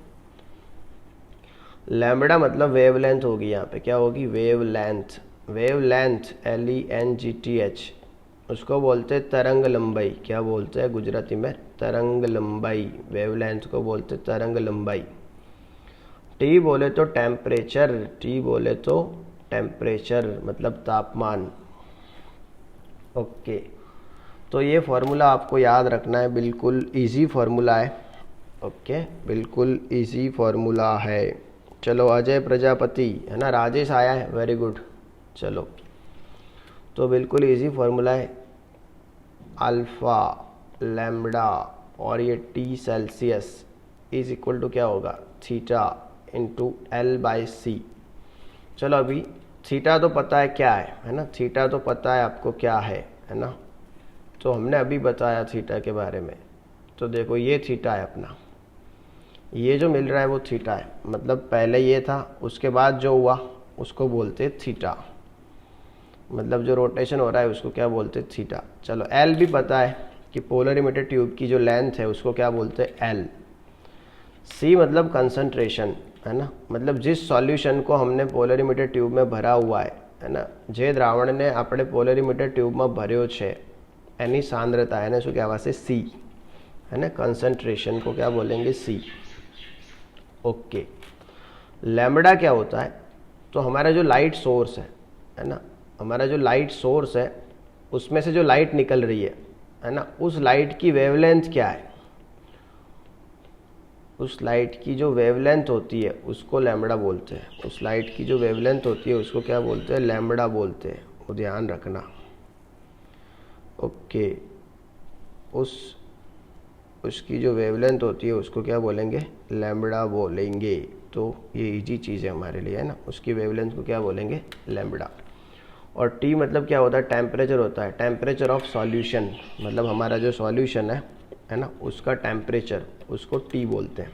लैम्बडा मतलब वेवलेंथ होगी, यहाँ पे क्या होगी, वेवलेंथ। वेवलेंथ LENGTH, उसको बोलते हैं तरंग लंबाई। क्या बोलते हैं गुजराती में, तरंग लंबाई। वेवलेंथ को बोलते हैं तरंग लंबाई। टी बोले तो टेम्परेचर, टी बोले तो टेम्परेचर मतलब तापमान। ओके, तो ये फार्मूला आपको याद रखना है, बिल्कुल इजी फार्मूला है। ओके, बिल्कुल इजी फार्मूला है। चलो, अजय प्रजापति, है ना, राजेश आया है, वेरी गुड। चलो, तो बिल्कुल इजी फार्मूला है, अल्फा लैम्बडा और ये T Celsius is equal to क्या होगा, थीटा इंटू L/C। चलो, अभी थीटा तो पता है क्या है ना, थीटा तो पता है आपको क्या है ना। तो हमने अभी बताया थीटा के बारे में। तो देखो, ये थीटा है अपना, ये जो मिल रहा है वो थीटा है। मतलब पहले ये था, उसके बाद जो हुआ उसको बोलते थीटा। मतलब जो रोटेशन हो रहा है उसको क्या बोलते थीटा। चलो, एल भी पता है कि पोलरीमीटर ट्यूब की जो लेंथ है उसको क्या बोलते हैं, एल। सी मतलब कंसंट्रेशन, है ना। मतलब जिस सॉल्यूशन को हमने पोलरीमीटर ट्यूब में भरा हुआ है ना, जे द्रावण ने આપણે પોલરીમીટર ટ્યુબમાં ભર્યો છે એની सांद्रता है ना, શું કહેવાશે, सी, है ना। कंसंट्रेशन को क्या बोलेंगे, सी। ओके, लैम्बडा क्या होता है, तो हमारा जो लाइट सोर्स है ना, हमारा जो लाइट सोर्स है उसमें से जो लाइट निकल रही है ना, उस लाइट की वेवलेंथ क्या है, उस लाइट की जो वेवलेंथ होती है उसको लैम्बडा बोलते हैं। उस लाइट की जो वेवलेंथ होती है उसको क्या बोलते हैं, लैम्बडा बोलते हैं, वो ध्यान रखना। ओके, उसकी जो वेवलेंथ होती है उसको क्या बोलेंगे, लैम्बडा बोलेंगे। तो ये इजी चीज़ है हमारे लिए, है ना। उसकी वेवलेंथ को क्या बोलेंगे, लैम्बडा। और टी मतलब क्या होता है, टेम्परेचर होता है, टेम्परेचर ऑफ सॉल्यूशन। मतलब हमारा जो सॉल्यूशन है ना, उसका टेम्परेचर, उसको टी बोलते हैं।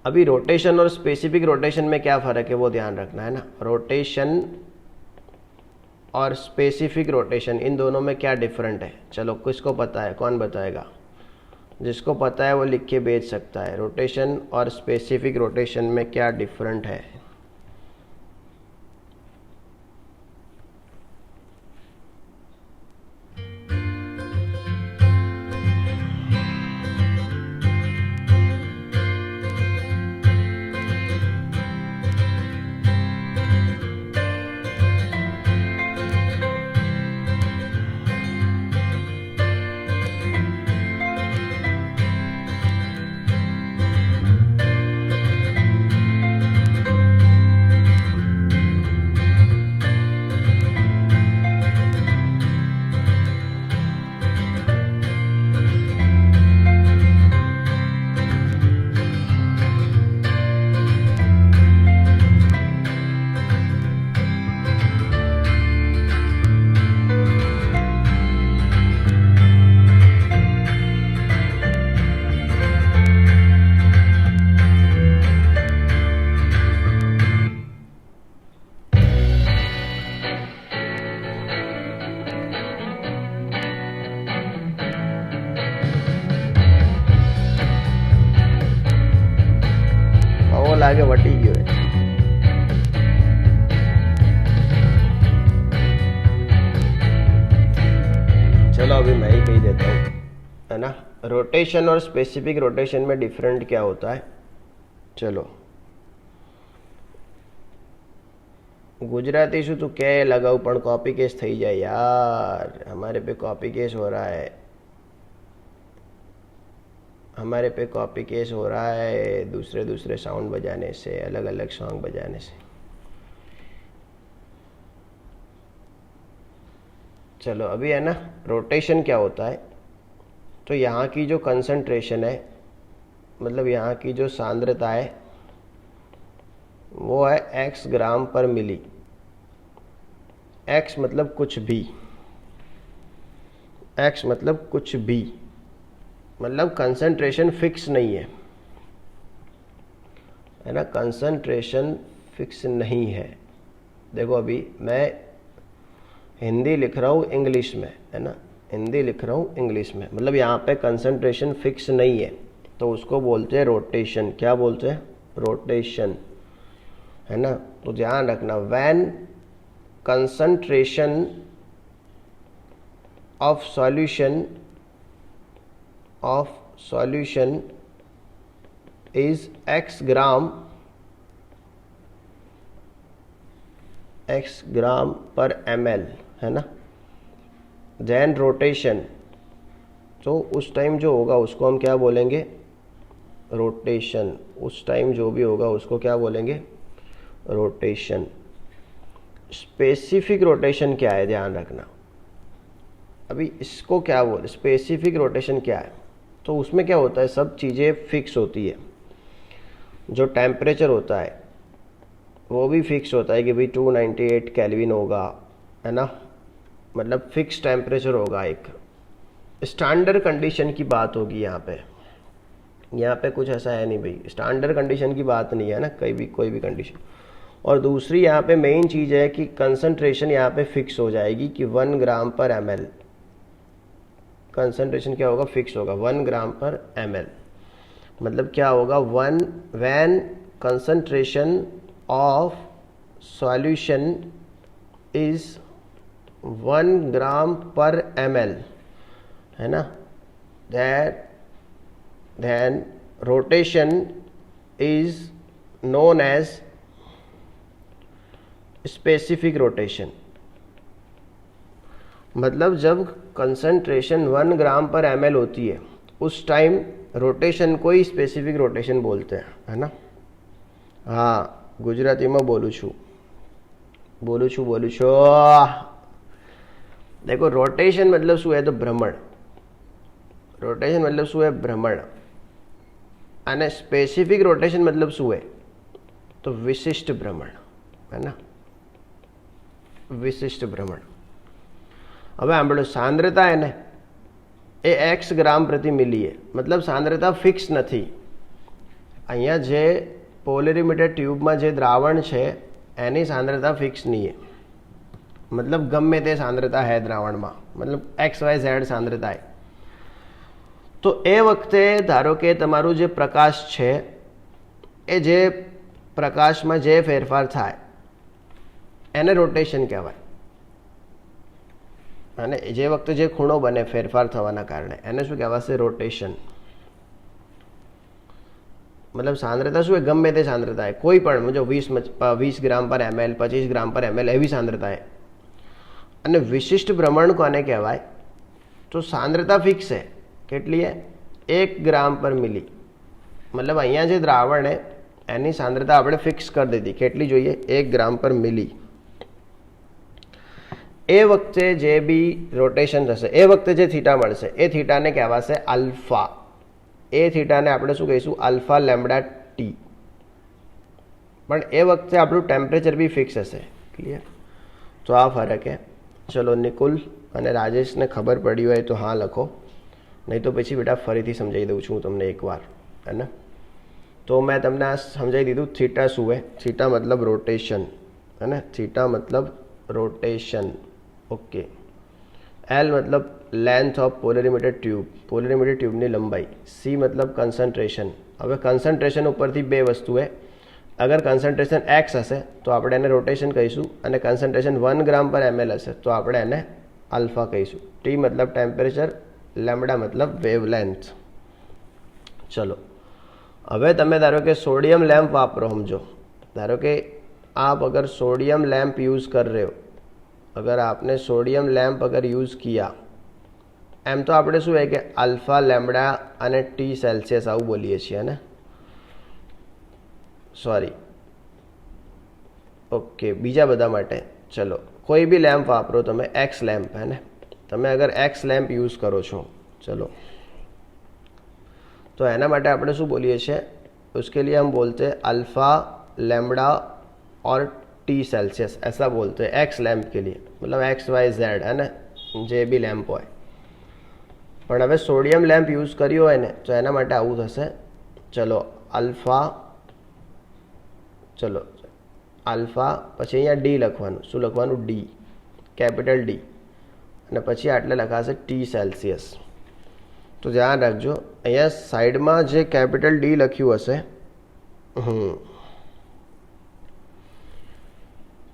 अभी रोटेशन और स्पेसिफिक रोटेशन में क्या फ़र्क है वो ध्यान रखना, है ना। रोटेशन और स्पेसिफिक रोटेशन, इन दोनों में क्या डिफरेंट है। चलो, किसको पता है, कौन बताएगा, जिसको पता है वो लिख के भेज सकता है। रोटेशन और स्पेसिफिक रोटेशन में क्या डिफरेंट है। लागे वटी गयो है। चलो, अभी मैं ही कही देता हूँ, है ना। रोटेशन और स्पेसिफिक रोटेशन में डिफरेंट क्या होता है। ચલો गुजराती शू तो क्या लगाऊ पण कॉपी केस थी जाए यार, हमारे पे कॉपी केस हो रहा है, हमारे पे कॉपी केस हो रहा है दूसरे दूसरे साउंड बजाने से, अलग अलग सॉन्ग बजाने से। चलो अभी है ना, रोटेशन क्या होता है, तो यहाँ की जो कंसंट्रेशन है, मतलब यहाँ की जो सांद्रता है वो है x ग्राम पर मिली। x मतलब कुछ भी, x मतलब कुछ भी, मतलब कंसंट्रेशन फिक्स नहीं है ना, कंसंट्रेशन फिक्स नहीं है। देखो अभी मैं हिंदी लिख रहा हूँ इंग्लिश में, है ना, हिंदी लिख रहा हूँ इंग्लिश में, मतलब यहाँ पे कंसंट्रेशन फिक्स नहीं है, तो उसको बोलते हैं रोटेशन। क्या बोलते हैं? रोटेशन, है ना। तो ध्यान रखना, when concentration of solution is x ग्राम पर ml, है ना, देन रोटेशन, तो उस टाइम जो होगा उसको हम क्या बोलेंगे? रोटेशन। उस टाइम जो भी होगा उसको क्या बोलेंगे? रोटेशन। स्पेसिफिक रोटेशन क्या है, ध्यान रखना। अभी इसको क्या बोले, स्पेसिफिक रोटेशन क्या है? तो उसमें क्या होता है, सब चीज़ें फिक्स होती है। जो टेम्परेचर होता है वो भी फिक्स होता है कि भाई 298 केल्विन होगा, है ना, मतलब फिक्स टेम्परेचर होगा। एक स्टैंडर्ड कंडीशन की बात होगी यहाँ पे कुछ ऐसा है नहीं भाई, स्टैंडर्ड कंडीशन की बात नहीं है ना, कोई भी कंडीशन। और दूसरी यहाँ पे मेन चीज़ है कि कंसंट्रेशन यहाँ पे फिक्स हो जाएगी कि 1 ग्राम पर ml, कंसंट्रेशन क्या होगा? फिक्स होगा 1 ग्राम पर ml। मतलब क्या होगा? When concentration of solution is 1 ग्राम पर ml, है ना, then rotation is known as specific rotation. मतलब जब कंसंट्रेशन 1 ग्राम पर ml होती है उस टाइम रोटेशन को ही स्पेसिफिक रोटेशन बोलते हैं, है ना। हाँ, गुजराती में बोलूँ छू। देखो रोटेशन मतलब शू है? तो भ्रमण। रोटेशन मतलब शू है? भ्रमण। અને स्पेसिफिक रोटेशन मतलब शू है? तो विशिष्ट भ्रमण, है ना, विशिष्ट भ्रमण। હવે સાંભળો, सांद्रता है ने એ x ગ્રામ પ્રતિ મિલી है, मतलब सांद्रता फिक्स નથી। અહીંયા જે પોલેરીમીટર ટ્યુબમાં જે દ્રાવણ છે એની सांद्रता फिक्स नहीं है, मतलब ગમે તે सांद्रता है દ્રાવણમાં, मतलब XYZ सांद्रता है। तो ए वखते धारो के तमारू जे प्रकाश है ए जे प्रकाश में जे फेरफार थाय एने रोटेशन कहेवाय, अने जे वखते जे खूणो बने फेरफार थवाना कारणे एने शुं कहेवाशे? रोटेशन। मतलब सांद्रता शुं है? गमे ते सांद्रता है, कोई पण, मुझे 20 ग्राम पर ml, 25 ग्राम पर ml एवी सांद्रता है। अने विशिष्ट भ्रमण कोने कहेवाय? तो सांद्रता फिक्स है, કેટલી है? 1 ग्राम पर मिली। मतलब અહીંયા જે દ્રાવણ है એની सांद्रता આપણે फिक्स कर દીધી, કેટલી જોઈએ? 1 ग्राम पर मिली। એ વખતે જે બી રોટેશન થશે, એ વખતે જે થીટા મળશે એ થીટાને કહેવાશે આલ્ફા। એ થીટાને આપણે શું કહીશું? Alpha lambda T. પણ એ વખતે આપણું ટેમ્પરેચર બી ફિક્સ હશે। ક્લિયર? તો આ ફરક है। ચલો નિકુલ અને રાજેશને ખબર પડી હોય તો હા લખો, नहीं तो पीछे बेटा फरीथी समझाई दूँ छूँ तमने एक बार, है ना। तो मैं तमने आ समझाई दीधुं थीटा शू है? थीटा मतलब रोटेशन, है ना, थीटा मतलब रोटेशन। ओके। एल मतलब length of polarimeter tube, polarimeter ट्यूबनी लंबाई। सी मतलब कंसंट्रेशन। हवे कंसंट्रेशन उपरथी बे वस्तु है, अगर कंसंट्रेशन एक्स हशे तो आपणे एने रोटेशन कहीशुं, अने कंसंट्रेशन 1 ग्राम पर ml हशे तो आपणे एने अल्फा कहीशुं। टी मतलब टेम्परेचर, लैम्बडा मतलब वेवलेंथ। चलो હવે તમે ધારો કે સોડિયમ लैंप वापरो, समझो ધારો કે आप अगर सोडियम लैंप यूज़ कर रहे हो, अगर आपने सोडियम लैंप अगर यूज़ किया, एम तो આપણે શું है कि अल्फा लेमडा અને टी सेल्सियस આવું બોલીએ છીએ ને, सॉरी ओके बीजा बधा माटे चलो कोई भी लैंप वापरो તમે एक्स लैंप है ने, તમે अगर एक्स लैंप यूज़ करो छो, चलो तो एना माटे આપણે શું બોલીએ છીએ, उसके लिए हम बोलते हैं अल्फा लेमडा और टी सेल्सियस, ऐसा बोलते हैं एक्स लैंप के लिए, मतलब एक्स वाई जेड है ना, जे भी लैंप होय। पण हवे सोडियम लैंप यूज़ कर्यो होय ने तो एना माटे आवुं थशे, चलो अल्फा, चलो अल्फा पछी अहींया डी लखवानुं, शुं लखवानुं, डी कैपिटल डी, अने पछी आटले लखाशे टी सेल्सियस। तो ध्यान रखजो अहींया साइडमां जे कैपिटल डी लख्युं हशे,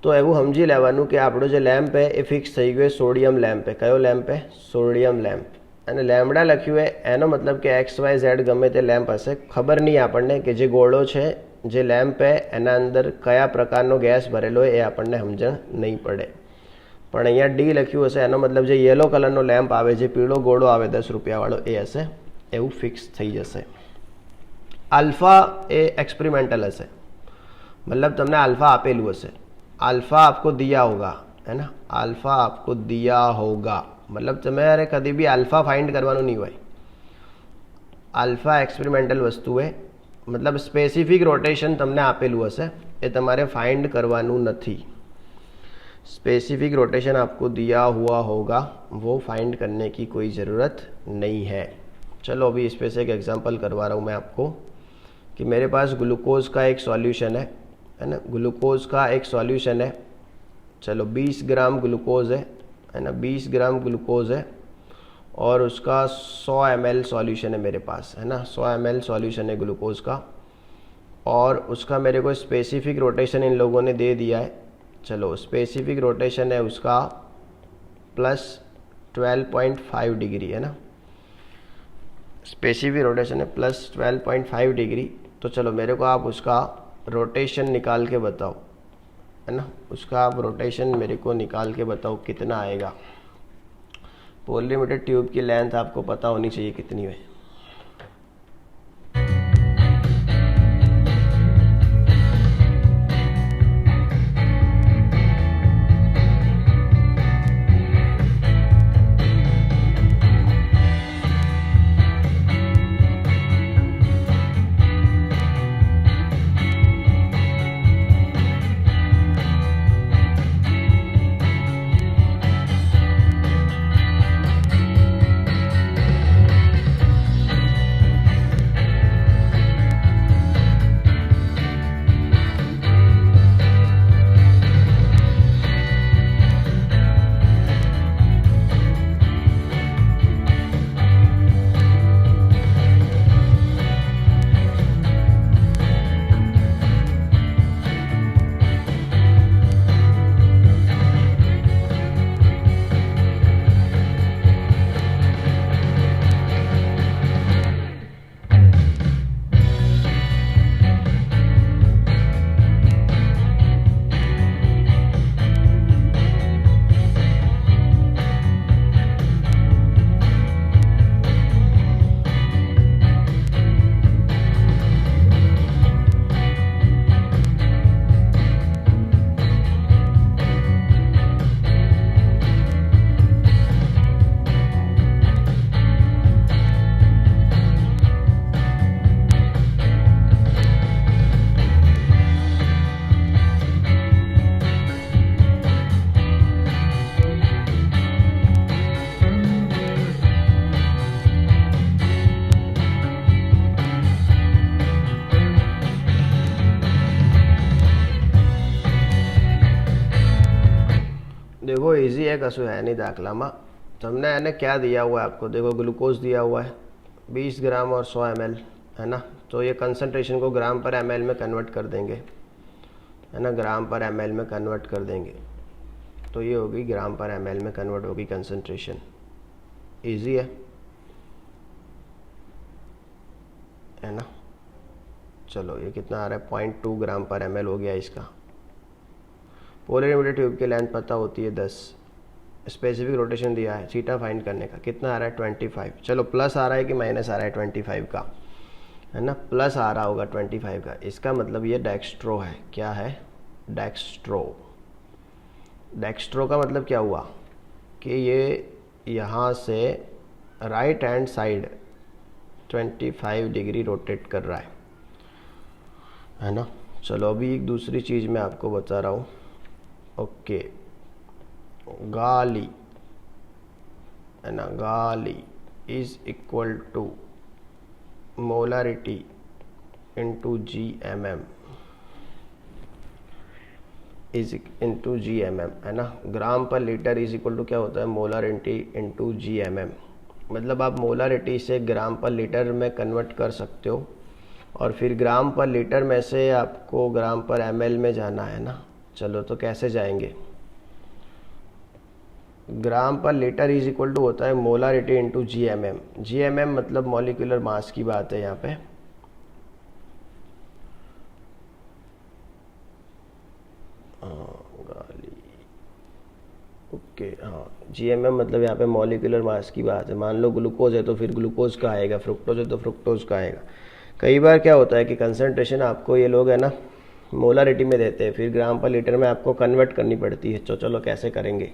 तो एवं समझी लेवानुं कि आपणो जे लैंप है ए फिक्स थई गयो, सोडियम लैंप है। कयो लैंप है? Sodium lamp. अने लेमडा लख्युं है एनो मतलब कि एक्स वाय जेड गमे ते लैंप हशे, खबर नहीं आपणने कि जे गोळो छे जे लैंप है एना अंदर कया प्रकारनो गैस भरेलो है ए आपणने समजण नहीं पड़े। पण अहींया डी लख्युं हशे एनो मतलब जे येलो कलरनो लैंप आवे, जे पीळो गोळो आवे 10 रुपया वाळो ए हशे, एवुं फिक्स थई जशे। अल्फा ए एक्सपेरिमेंटल हशे, मतलब तमने अल्फा आपेलुं हशे, अल्फा आपको दिया होगा, है ना, अल्फा आपको दिया होगा, मतलब तमारे कभी भी अल्फा फाइंड करवानुं नहीं होय। अल्फा एक्सपेरिमेंटल वस्तु है, मतलब स्पेसिफिक रोटेशन तमने आपेलुं हशे ए तमारे फाइंड करवानुं नथी। स्पेसिफिक रोटेशन आपको दिया हुआ होगा, वो फाइंड करने की कोई ज़रूरत नहीं है। चलो अभी इस पे से एक एग्जांपल करवा रहा हूँ मैं आपको कि मेरे पास ग्लूकोज का एक सॉल्यूशन है ना, ग्लूकोज का एक सॉल्यूशन है। चलो 20 ग्राम ग्लूकोज है ना, 20 ग्राम ग्लूकोज है और उसका 100 ml सॉल्यूशन है मेरे पास, है ना, 100 ml सॉल्यूशन है ग्लूकोज का, और उसका मेरे को स्पेसिफिक रोटेशन इन लोगों ने दे दिया है। चलो स्पेसिफिक रोटेशन है उसका प्लस 12.5 डिग्री, है ना, स्पेसिफिक रोटेशन है प्लस 12.5 डिग्री। तो चलो मेरे को आप उसका रोटेशन निकाल के बताओ, है ना, उसका आप रोटेशन मेरे को निकाल के बताओ कितना आएगा। पोलरीमीटर ट्यूब की लेंथ आपको पता होनी चाहिए कितनी है। देखो इजी है, कसु है नहीं दाखला में। तुमने है क्या दिया हुआ है आपको, देखो ग्लूकोज दिया हुआ है 20 ग्राम और 100 ml, है ना, तो ये कंसंट्रेशन को ग्राम पर ml में कन्वर्ट कर देंगे, है ना, ग्राम पर ml में कन्वर्ट कर देंगे, तो ये होगी ग्राम पर ml में कन्वर्ट होगी कंसंट्रेशन। इजी है ना। चलो ये कितना आ रहा है, 0.2 ग्राम पर एम हो गया इसका। पोलर ट्यूब की लेंथ पता होती है 10, स्पेसिफिक रोटेशन दिया है, थीटा फाइंड करने का, कितना आ रहा है 25। चलो प्लस आ रहा है कि माइनस आ रहा है 25 का, है ना, प्लस आ रहा होगा 25 का, इसका मतलब ये डेक्स्ट्रो है। क्या है, डेक्स्ट्रो। डेक्स्ट्रो का मतलब क्या हुआ कि ये यहाँ से right hand side 25 degree rotate कर रहा है ना। चलो अभी एक दूसरी चीज़ मैं आपको बता रहा हूँ। ओके, गाली, है ना, गाली is equal to molarity into GMM is into GMM, है ना। ग्राम पर लीटर इज इक्वल टू क्या होता है, मोलारिटी इंटू GMM। मतलब आप मोलारिटी से ग्राम पर लीटर में कन्वर्ट कर सकते हो, और फिर ग्राम पर लीटर में से आपको ग्राम पर ml में जाना है ना। चलो तो कैसे जाएंगे, ग्राम पर लीटर इज इक्वल टू होता है मोलारिटी इंटू GMM। GMM मतलब मॉलिक्यूलर मास की बात है यहाँ पे। गाली, ओके, हाँ, GMM मतलब यहाँ पे मॉलिक्यूलर मास की बात है। मान लो ग्लूकोज है तो फिर ग्लूकोज का आएगा, फ्रुक्टोज है तो फ्रुक्टोज का आएगा। कई बार क्या होता है कि कंसंट्रेशन आपको ये लोग है ना मोलारिटी में देते हैं, फिर ग्राम पर लीटर में आपको कन्वर्ट करनी पड़ती है। तो चलो कैसे करेंगे,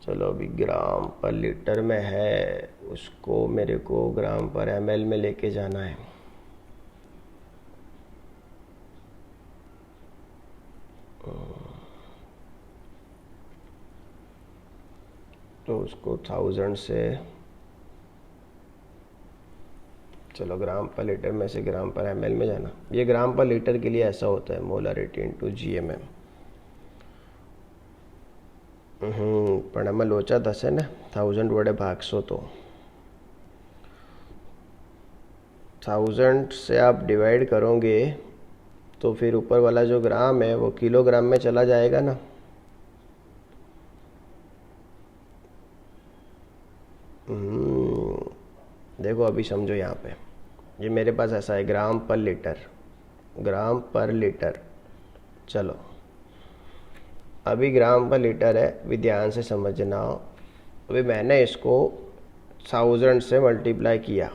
चलो अभी ग्राम पर लीटर में है, उसको मेरे को ग्राम पर ml में लेके जाना है। तो उसको 1000 से, चलो ग्राम पर लीटर में से ग्राम पर ml में जाना। ये ग्राम पर लीटर के लिए ऐसा होता है, मोलारिटी इंटू GMM। પણ આમાં લોચા થશે ને, 1000 વડે ભાગશો તો 1000 से आप डिवाइड करोगे तो फिर ऊपर वाला जो ग्राम है वो किलोग्राम में चला जाएगा ना। देखो अभी समझो, यहाँ पे ये मेरे पास ऐसा है ग्राम पर लीटर, ग्राम पर लीटर। चलो अभी ग्राम पर लीटर है, अभी ध्यान से समझना। अभी मैंने इसको 1000 से मल्टीप्लाई किया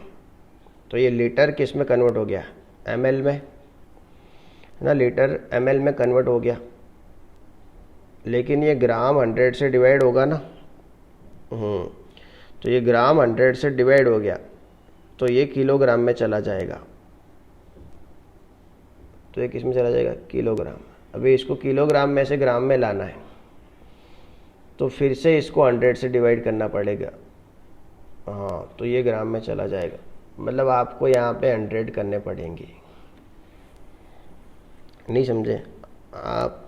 तो ये लीटर किस में कन्वर्ट हो गया, ml में, है ना। लीटर ml में कन्वर्ट हो गया, लेकिन ये ग्राम 100 से डिवाइड होगा ना। तो ये ग्राम 100 से डिवाइड हो गया तो ये किलोग्राम में चला जाएगा। तो ये किस में चला जाएगा, किलोग्राम। अभी इसको किलोग्राम में से ग्राम में लाना है तो फिर से इसको 100 से डिवाइड करना पड़ेगा। हाँ, तो ये ग्राम में चला जाएगा, मतलब आपको यहाँ पे 100 करने पड़ेंगे। नहीं समझे आप,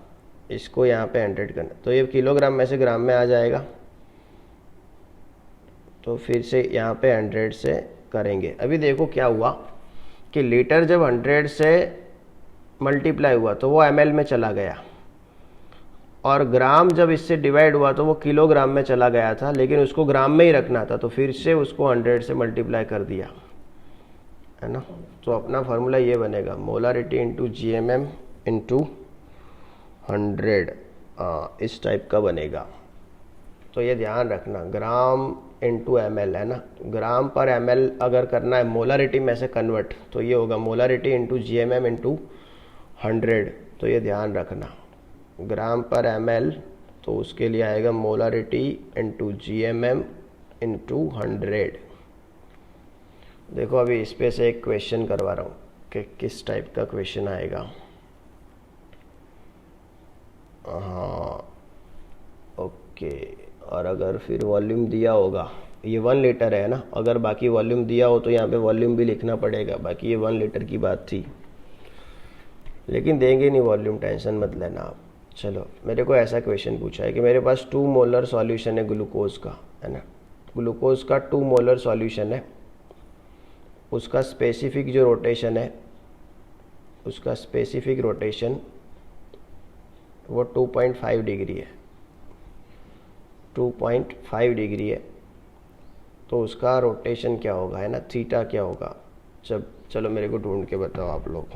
इसको यहाँ पे 100 करना, तो ये किलोग्राम में से ग्राम में आ जाएगा। तो फिर से यहाँ पे 100 से करेंगे। अभी देखो क्या हुआ कि लीटर जब 100 से मल्टीप्लाई हुआ तो वो ml में चला गया, और ग्राम जब इससे डिवाइड हुआ तो वो किलोग्राम में चला गया था, लेकिन उसको ग्राम में ही रखना था तो फिर से उसको 100 से मल्टीप्लाई कर दिया, है ना। तो अपना फार्मूला ये बनेगा, मोलारिटी इंटू GMM इंटू 100, इस टाइप का बनेगा। तो ये ध्यान रखना, ग्राम इंटू ml, है ना। ग्राम पर ml अगर करना है मोलारिटी में से कन्वर्ट तो ये होगा मोलारिटी इंटू GMM इंटू 100। तो ये ध्यान रखना, ग्राम पर ml तो उसके लिए आएगा मोलारिटी इंटू GMM इंटू 100। देखो अभी इस पे से एक क्वेश्चन करवा रहा हूँ कि किस टाइप का क्वेश्चन आएगा। हाँ, ओके। और अगर फिर वॉल्यूम दिया होगा, ये 1 लीटर है ना, अगर बाकी वॉल्यूम दिया हो तो यहाँ पे वॉल्यूम भी लिखना पड़ेगा। बाकी ये 1 लीटर की बात थी, लेकिन देंगे नहीं वॉल्यूम, टेंशन मत लेना आप। चलो मेरे को ऐसा क्वेश्चन पूछा है कि मेरे पास 2 मोलर सॉल्यूशन है ग्लूकोज का, है ना। ग्लूकोज का 2 मोलर सॉल्यूशन है, उसका स्पेसिफिक जो रोटेशन है, उसका स्पेसिफिक रोटेशन वो 2.5 डिग्री है, 2.5 डिग्री है। तो उसका रोटेशन क्या होगा, है ना, थीटा क्या होगा जब चलो मेरे को ढूंढ के बताओ आप लोग,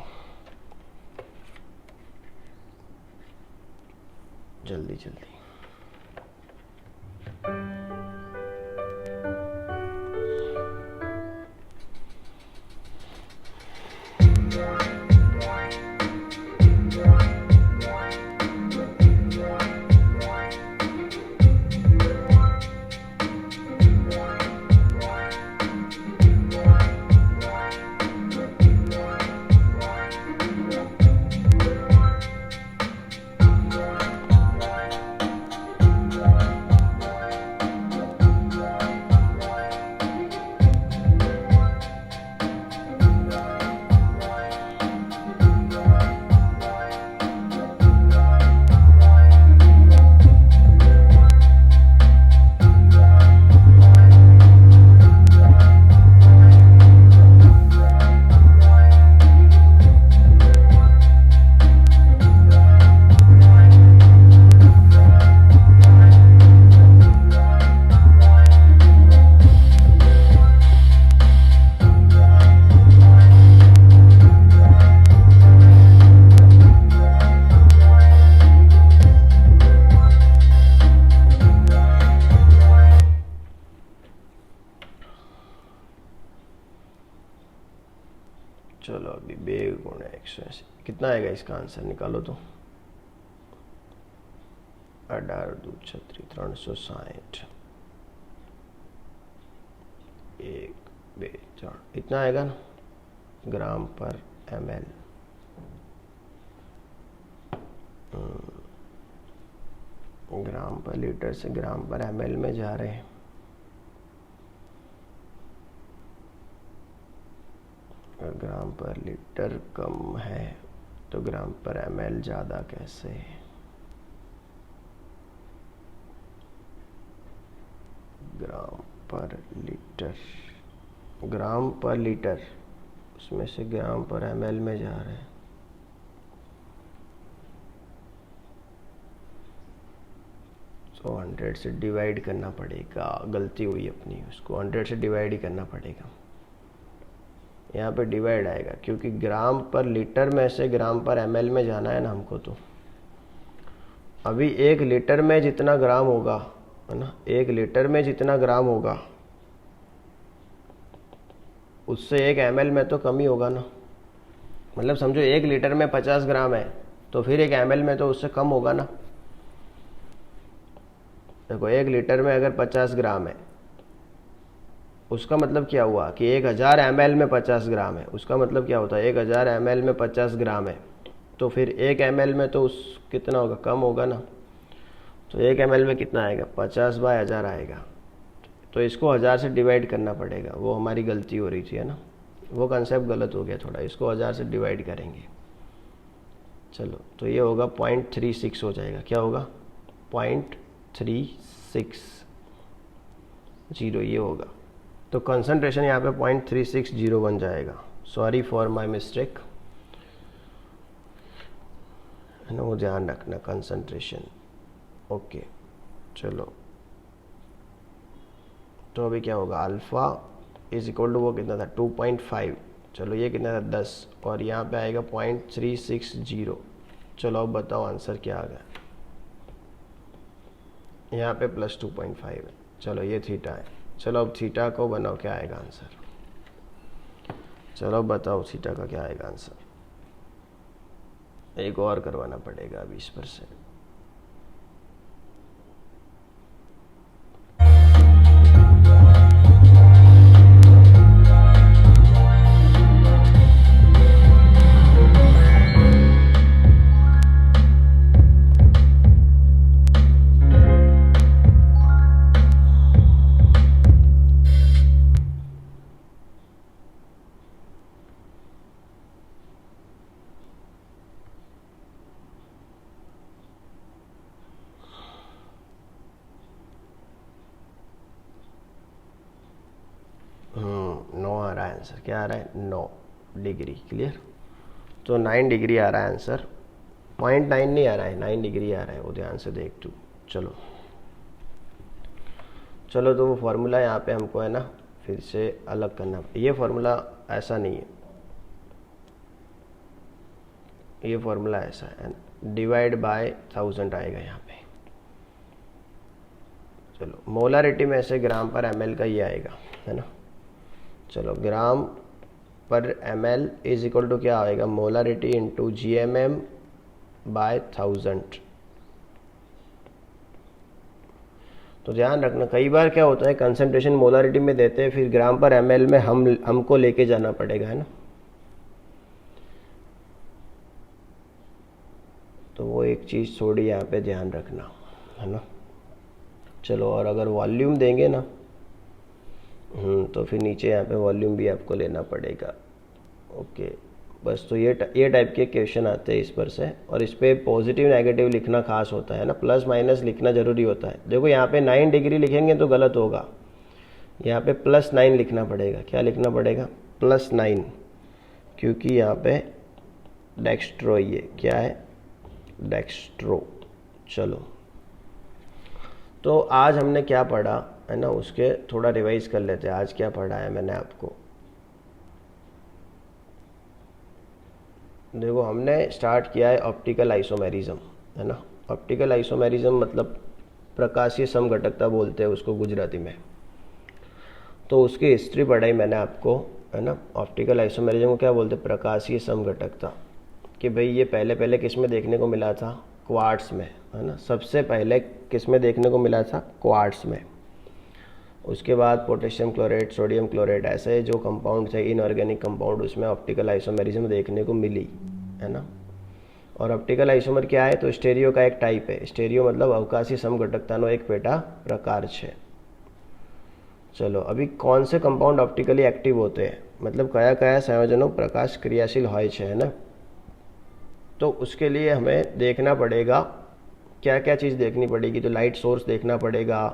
जल्दी जल्दी। चलो अभी 2 गुणा 180 कितना आएगा, इसका आंसर निकालो तो। 18 दूध 36 360, 1 2 3 इतना आएगा ना, ग्राम पर ml। ग्राम पर लीटर से ग्राम पर ml में जा रहे हैं। ग्राम पर लीटर कम है तो ग्राम पर ml ज़्यादा कैसे? ग्राम पर लीटर उसमें से ग्राम पर ml में जा रहे हैं। तो 100 से डिवाइड करना पड़ेगा, गलती हुई अपनी, उसको 100 से डिवाइड ही करना पड़ेगा। यहाँ पे डिवाइड आएगा क्योंकि ग्राम पर लीटर में से ग्राम पर ml में जाना है ना हमको। तो अभी 1 लीटर में जितना ग्राम होगा, है ना, 1 लीटर में जितना ग्राम होगा उससे 1 ml में तो कम ही होगा ना। मतलब समझो 1 लीटर में 50 ग्राम है तो फिर 1 ml में तो उससे कम होगा ना। देखो 1 लीटर में अगर 50 ग्राम है, उसका मतलब क्या हुआ कि 1000 ml में 50 ग्राम है। उसका मतलब क्या होता है, 1000 ml में 50 ग्राम है तो फिर 1 ml में तो उस कितना होगा, कम होगा ना। तो 1 ml में कितना आएगा, 50/1000 आएगा। तो इसको 1000 से डिवाइड करना पड़ेगा, वो हमारी गलती हो रही थी, है ना, वो कंसेप्ट गलत हो गया थोड़ा। इसको 1000 से डिवाइड करेंगे। चलो तो ये होगा 0.36 हो जाएगा। क्या होगा, 0.360 ये होगा। तो कंसंट्रेशन यहाँ पे 0.360 बन जाएगा। सॉरी फॉर माय मिस्टेक, है ना, वो ध्यान रखना कंसंट्रेशन। ओके चलो, तो अभी क्या होगा, अल्फ़ा इज इक्वल टू वो कितना था 2.5। चलो ये कितना था 10 और यहाँ पे आएगा 0.360। चलो अब बताओ आंसर क्या आ गया। यहाँ पे प्लस 2.5 है। चलो ये थीटा है। चलो अब थीटा को बनाओ, क्या आएगा आंसर। चलो बताओ थीटा का क्या आएगा आंसर। एक और करवाना पड़ेगा 20%। आंसर क्या आ रहा है, 9 डिग्री। क्लियर। तो 9 डिग्री आ रहा है आंसर, 0.9 नहीं आ रहा है, 9 डिग्री आ रहा है, वो ध्यान से देख तू। चलो तो वो फार्मूला यहाँ पे हमको है ना फिर से अलग करना। ये फार्मूला ऐसा नहीं है, ये फॉर्मूला ऐसा है, डिवाइड बाय 1000 आएगा यहाँ पे। चलो मोलारिटी में से ग्राम पर ml का ये आएगा, है ना। चलो ग्राम पर ml इज इक्वल टू क्या आएगा, मोलारिटी इंटू GMM बाय 1000। तो ध्यान रखना, कई बार क्या होता है कंसंट्रेशन मोलारिटी में देते हैं, फिर ग्राम पर ml में हमको लेके जाना पड़ेगा, है ना। तो वो एक चीज़ थोड़ी यहाँ पे ध्यान रखना, है ना। चलो और अगर वॉल्यूम देंगे ना तो फिर नीचे यहाँ पे वॉल्यूम भी आपको लेना पड़ेगा। ओके, बस तो ये टाइप के क्वेश्चन आते हैं इस पर से, और इस पर पॉजिटिव नेगेटिव लिखना खास होता है ना, प्लस माइनस लिखना ज़रूरी होता है। देखो यहाँ पे 9 डिग्री लिखेंगे तो गलत होगा, यहाँ पे +9 लिखना पड़ेगा। क्या लिखना पड़ेगा, +9, क्योंकि यहाँ पे डेक्स्ट्रो, ये क्या है, डेक्स्ट्रो। चलो तो आज हमने क्या पढ़ा है ना, उसके थोड़ा रिवाइज कर लेते हैं। आज क्या पढ़ा है मैंने आपको, देखो हमने स्टार्ट किया है ऑप्टिकल आइसोमेरिज्म, है ना। ऑप्टिकल आइसोमेरिज्म मतलब प्रकाशीय समघटकता बोलते हैं उसको गुजराती में। तो उसकी हिस्ट्री पढ़ाई मैंने आपको, है ना। ऑप्टिकल आइसोमेरिज्म को क्या बोलते हैं, प्रकाशीय समघटकता। कि भाई ये पहले किस में देखने को मिला था, क्वार्ट्स में, है ना। सबसे पहले किस में देखने को मिला था, क्वार्ट्स में। उसके बाद पोटेशियम क्लोराइड, सोडियम क्लोराइड, ऐसे जो कंपाउंड थे इनऑर्गेनिक कंपाउंड, उसमें ऑप्टिकल आइसोमेरिज्म देखने को मिली, है ना। और ऑप्टिकल आइसोमर क्या है, तो स्टेरियो का एक टाइप है। स्टेरियो मतलब अवकाशी समघटकताનો एक पेटा प्रकार है। चलो अभी कौन से कंपाउंड ऑप्टिकली एक्टिव होते हैं, मतलब कया कया संयोजनों प्रकाश क्रियाशील होय छे, है ना। तो उसके लिए हमें देखना पड़ेगा, क्या क्या चीज़ देखनी पड़ेगी, तो लाइट सोर्स देखना पड़ेगा,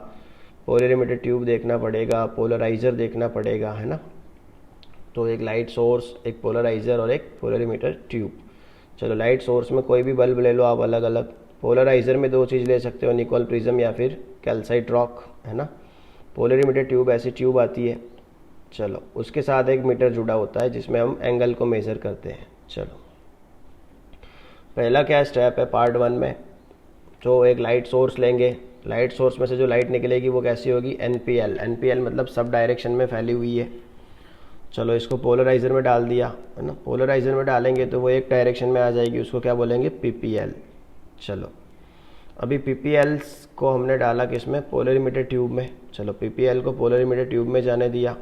पोलरिमीटर ट्यूब देखना पड़ेगा, पोलराइज़र देखना पड़ेगा, है ना। तो एक लाइट सोर्स, एक पोलराइज़र और एक पोलरीमीटर ट्यूब। चलो लाइट सोर्स में कोई भी बल्ब ले लो आप अलग अलग। पोलराइज़र में 2 चीज़ ले सकते हो, निकोल प्रिज्म या फिर कैल्साइट रॉक, है ना। पोलरीमीटर ट्यूब ऐसी ट्यूब आती है। चलो उसके साथ एक मीटर जुड़ा होता है जिसमें हम एंगल को मेज़र करते हैं। चलो पहला क्या स्टेप है पार्ट 1 में, तो एक लाइट सोर्स लेंगे। लाइट सोर्स में से जो लाइट निकलेगी वो कैसी होगी, NPL। NPL मतलब सब डायरेक्शन में फैली हुई है। चलो इसको पोलराइज़र में डाल दिया, है ना। पोलराइज़र में डालेंगे तो वो एक डायरेक्शन में आ जाएगी, उसको क्या बोलेंगे, PPL। चलो अभी PPL को हमने डाला किस में, पोलरीमीटर ट्यूब में। चलो PPL को पोलरीमीटर ट्यूब में जाने दिया।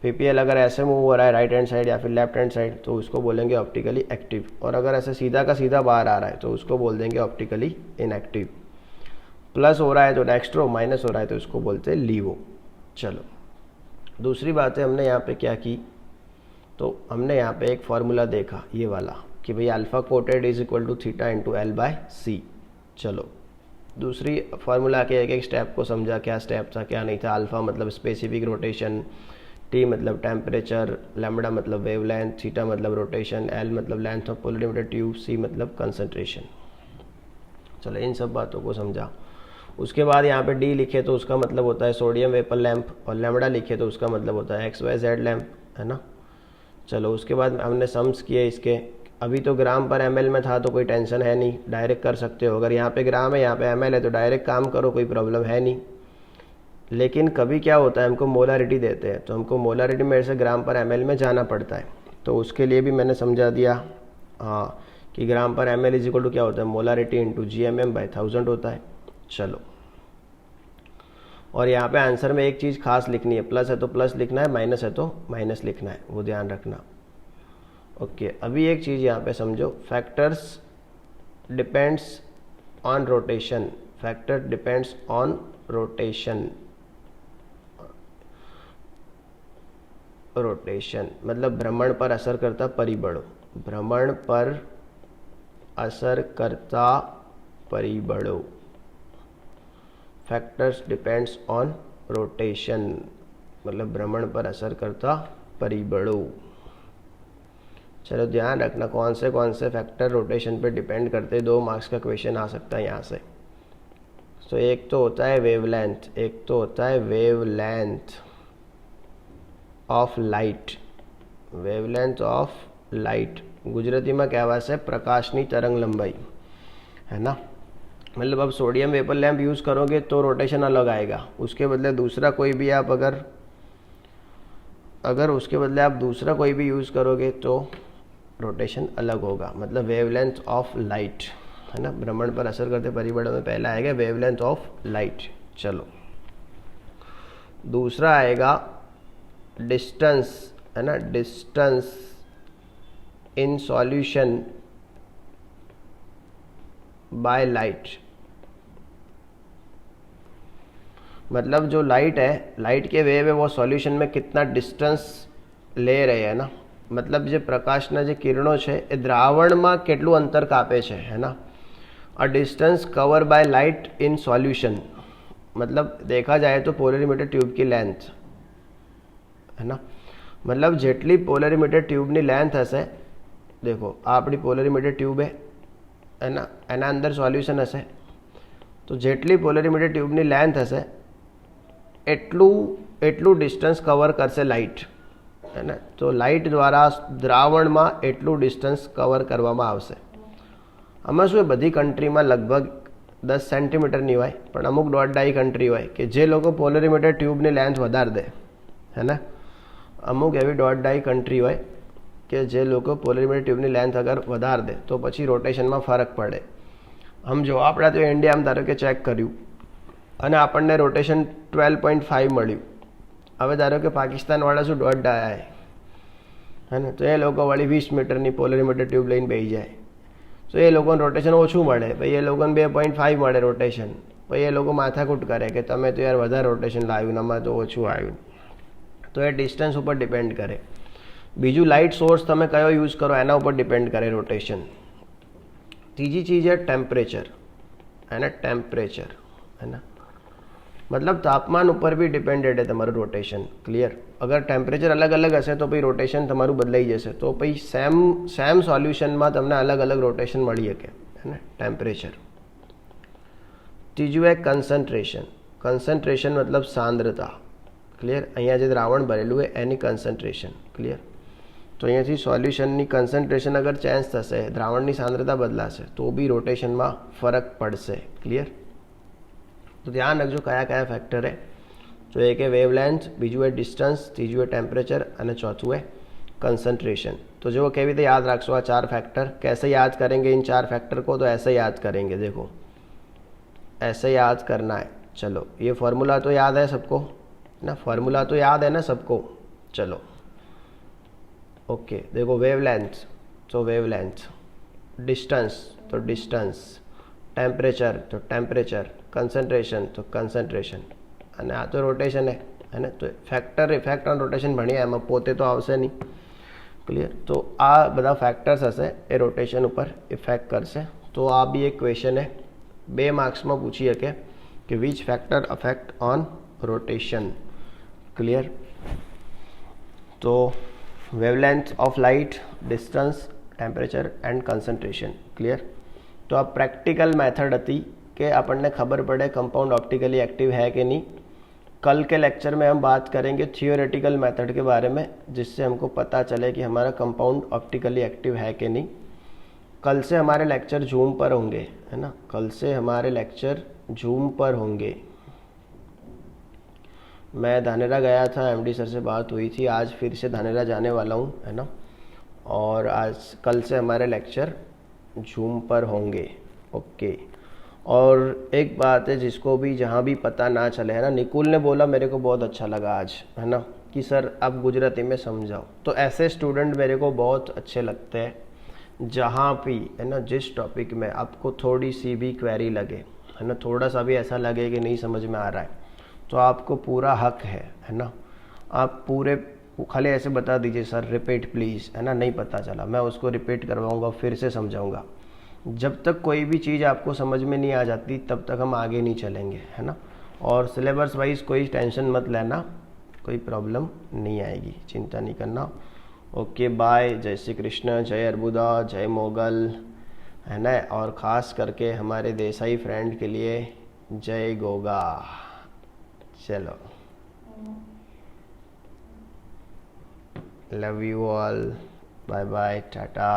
PPL अगर ऐसे मूव हो रहा है राइट हैंड साइड या फिर लेफ्ट हैंड साइड तो उसको बोलेंगे ऑप्टिकली एक्टिव, और अगर ऐसे सीधा का सीधा बाहर आ रहा है तो उसको बोल देंगे ऑप्टिकली इनएक्टिव। प्लस हो रहा है तो डेक्स्ट्रो, माइनस हो रहा है तो उसको बोलते हैं लीवो। चलो दूसरी बात है, हमने यहाँ पे क्या की, तो हमने यहाँ पे एक फार्मूला देखा ये वाला कि भाई alpha coated is equal to theta into L/C। चलो दूसरी फार्मूला के एक स्टेप को समझा, क्या स्टेप था क्या नहीं था। अल्फा मतलब स्पेसिफिक रोटेशन, T मतलब टेम्परेचर, लैम्बडा मतलब वेवलेंथ, थीटा मतलब रोटेशन, L मतलब length of polarimeter tube, C मतलब कंसंट्रेशन। चलो इन सब बातों को समझा। उसके बाद यहाँ पे D लिखे तो उसका मतलब होता है सोडियम वेपर लैंप, और लैम्बडा लिखे तो उसका मतलब होता है XYZ लैंप, है ना। चलो उसके बाद हमने सम्स किए इसके। अभी तो ग्राम पर ml में था तो कोई टेंशन है नहीं, डायरेक्ट कर सकते हो। अगर यहाँ पे ग्राम है यहाँ पे ml है तो डायरेक्ट काम करो, कोई प्रॉब्लम है नहीं। लेकिन कभी क्या होता है, हमको मोलारिटी देते हैं तो हमको मोलारिटी में से ग्राम पर ml में जाना पड़ता है, तो उसके लिए भी मैंने समझा दिया हाँ कि ग्राम पर ml इज इक्वल टू क्या होता है, मोलारिटी इंटू GMM/1000 होता है। चलो और यहाँ पे आंसर में एक चीज़ खास लिखनी है, प्लस है तो प्लस लिखना है, माइनस है तो माइनस लिखना है, वो ध्यान रखना। ओके अभी एक चीज़ यहाँ पे समझो, factors depends on rotation. Factor depends on rotation. Rotation मतलब भ्रमण पर असर करता परिबड़ों। भ्रमण पर असर करता परिबड़ों। फैक्टर्स डिपेंड्स ऑन रोटेशन मतलब भ्रमण पर असर करता परिबड़ों। चलो ध्यान रखना कौन से फैक्टर रोटेशन पे डिपेंड करते, 2 मार्क्स का क्वेश्चन आ सकता है यहाँ से। तो एक तो होता है वेवलेंथ, एक तो होता है wavelength of light. Wavelength of light ગુજરાતીમાં કહેવાશે પ્રકાશની તરંગ લંબાઈ, है ना। मतलब अब सोडियम वेपर लैंप यूज़ करोगे तो रोटेशन अलग आएगा, उसके बदले दूसरा कोई भी आप अगर उसके बदले आप दूसरा कोई भी यूज़ करोगे तो रोटेशन अलग होगा। मतलब वेवलेंथ ऑफ लाइट, है ना। भ्रमण पर असर करते परिबड़ों में पहला आएगा वेवलेंथ ऑफ लाइट। चलो, दूसरा आएगा डिस्टेंस, है ना। Distance in solution by light. मतलब जो लाइट है, लाइट के वेव है वो सॉल्यूशन में कितना डिस्टेंस ले रहे हैं ना। मतलब जो प्रकाशना जो किरणों છે એ દ્રાવણમાં કેટલું અંતર કાપે છે, है ना। A distance cover by light in solution, मतलब देखा जाए तो पोलरीमीटर ट्यूब की लेंथ, है ना। मतलब જેટલી પોલરીમીટર ટ્યુબની લેન્થ હશે, देखो આ આપણી પોલરીમીટર ટ્યુબ है ना, એના અંદર સોલ્યુશન હશે, તો જેટલી પોલરીમીટર ટ્યુબની લેન્થ હશે એટલું ડિસ્ટન્સ કવર કરશે લાઇટ, है ना। तो लाइट द्वारा દ્રાવણમાં એટલું ડિસ્ટન્સ કવર કરવામાં આવશે। આમાં શું બધી કન્ટ્રીમાં લગભગ 10 સેન્ટીમીટરની હોય, પણ અમુક દોઢ કન્ટ્રી હોય કે જે લોકો પોલરીમીટર ટ્યુબની લેન્થ વધારી દે, है ना। અમુક એવી દોઢ કન્ટ્રી હોય કે જે લોકો પોલરીમીટર ટ્યુબની લેન્થ અગર વધારી દે તો પછી રોટેશનમાં ફરક પડે। આમ જો આપણે તો ઇન્ડિયામાં ધારો કે ચેક કર્યું અને આપણને રોટેશન 12.5 મળ્યું। હવે ધારો કે પાકિસ્તાનવાળા શું દોઢ આયા है ना, तो એ લોકો વળી 20 મીટરની પોલરીમીટર ટ્યુબ લઈને બેસી જાય, તો એ લોકોને રોટેશન ઓછું મળે, ભાઈ એ લોકોને 2.5 મળે રોટેશન, ભાઈ એ લોકો માથાકૂટ કરે કે તમે તો યાર વધારે રોટેશન લાવ્યું ને અમારે તો ઓછું આવ્યું। તો એ ડિસ્ટન્સ ઉપર ડિપેન્ડ કરે। બીજું લાઇટ સોર્સ તમે કયો યુઝ કરો એના ઉપર ડિપેન્ડ કરે રોટેશન। ત્રીજી ચીज़ है टेम्परेचर, है ना। टेम्परेचर, है ना, मतलब तापमान ऊपर भी डिपेंडेड है तमाરું रोटेशन। क्लियर। अगर टेम्परेचर अलग अलग हशे तो भाई रोटेशन तमाરું बदलाई जशे, तो भाई सेम सॉल्यूशन में तमने अलग अलग रोटेशन मळी शके, है ना। टेम्परेचर। तीजું है कंसंट्रेशन। कंसंट्रेशन मतलब सांद्रता। क्लियर। अहींया जे द्रावण भरेलुं है एनी कंसंट्रेशन। क्लियर। तो अहींयाथी सॉल्यूशननी कंसंट्रेशन अगर चेन्ज थशे, द्रावणनी सांद्रता बदलाशे तो भी रोटेशन में फरक पड़शे। क्लियर। तो ध्यान रखो क्या क्या फैक्टर है। तो एक है वेवलेंथ, बीजू है डिस्टन्स, तीजू है टेम्परेचर और चौथू है कंसंट्रेशन। तो जो केवी रीते याद रखो आ 4 फैक्टर। कैसे याद करेंगे इन 4 फैक्टर को, तो ऐसे याद करेंगे। देखो ऐसे याद करना है। चलो, ये फार्मूला तो याद है सबको ना, फार्मूला तो याद है ना सबको। चलो ओके, देखो वेवलेंथ तो वेवलेंथ, डिस्टेंस तो डिस्टेंस, टेम्परेचर तो टेम्परेचर, कंसंट्रेशन तो कंसंट्रेशन, અને આ તો રોટેશન है ना। तो फैक्टर इफेक्ट ऑन रोटेशन भणिया, एमां पोते तो आवशे नहीं। क्लियर। तो आ बधा फैक्टर्स हशे ए रोटेशन ऊपर इफेक्ट करशे। तो आ भी एक क्वेश्चन है, 2 मार्क्स में पूछी शके कि which factor affect on rotation. Clear. तो wavelength of light, distance, temperature and concentration. Clear. तो आ प्रैक्टिकल मेथड थी कि आपने खबर पड़े कंपाउंड ऑप्टिकली एक्टिव है कि नहीं। कल के लेक्चर में हम बात करेंगे थियोरेटिकल मेथड के बारे में, जिससे हमको पता चले कि हमारा कंपाउंड ऑप्टिकली एक्टिव है कि नहीं। कल से हमारे लेक्चर जूम पर होंगे, है ना। कल से हमारे लेक्चर जूम पर होंगे। मैं धानेरा गया था, एमडी सर से बात हुई थी, आज फिर से धानेरा जाने वाला हूँ, है ना। और आज कल से हमारे लेक्चर जूम पर होंगे। ओके। और एक बात है जिसको भी जहाँ भी पता ना चले, है ना, निकुल ने बोला मेरे को बहुत अच्छा लगा आज, है ना, कि सर आप गुजराती में समझाओ। तो ऐसे स्टूडेंट मेरे को बहुत अच्छे लगते हैं जहाँ भी, है ना, जिस टॉपिक में आपको थोड़ी सी भी क्वेरी लगे, है ना, थोड़ा सा भी ऐसा लगे कि नहीं समझ में आ रहा है, तो आपको पूरा हक है ना। आप पूरे खाली ऐसे बता दीजिए सर रिपीट प्लीज़, है ना, नहीं पता चला, मैं उसको रिपीट करवाऊँगा, फिर से समझाऊँगा। जब तक कोई भी चीज़ आपको समझ में नहीं आ जाती तब तक हम आगे नहीं चलेंगे, है ना। और सिलेबस वाइज कोई टेंशन मत लेना, कोई प्रॉब्लम नहीं आएगी, चिंता नहीं करना। ओके बाय, जय श्री कृष्ण, जय अर्बुदा, जय मोगल, है ना। और ख़ास करके हमारे देसाई फ्रेंड के लिए जय गोगा। चलो, love you all. Bye bye, Tata.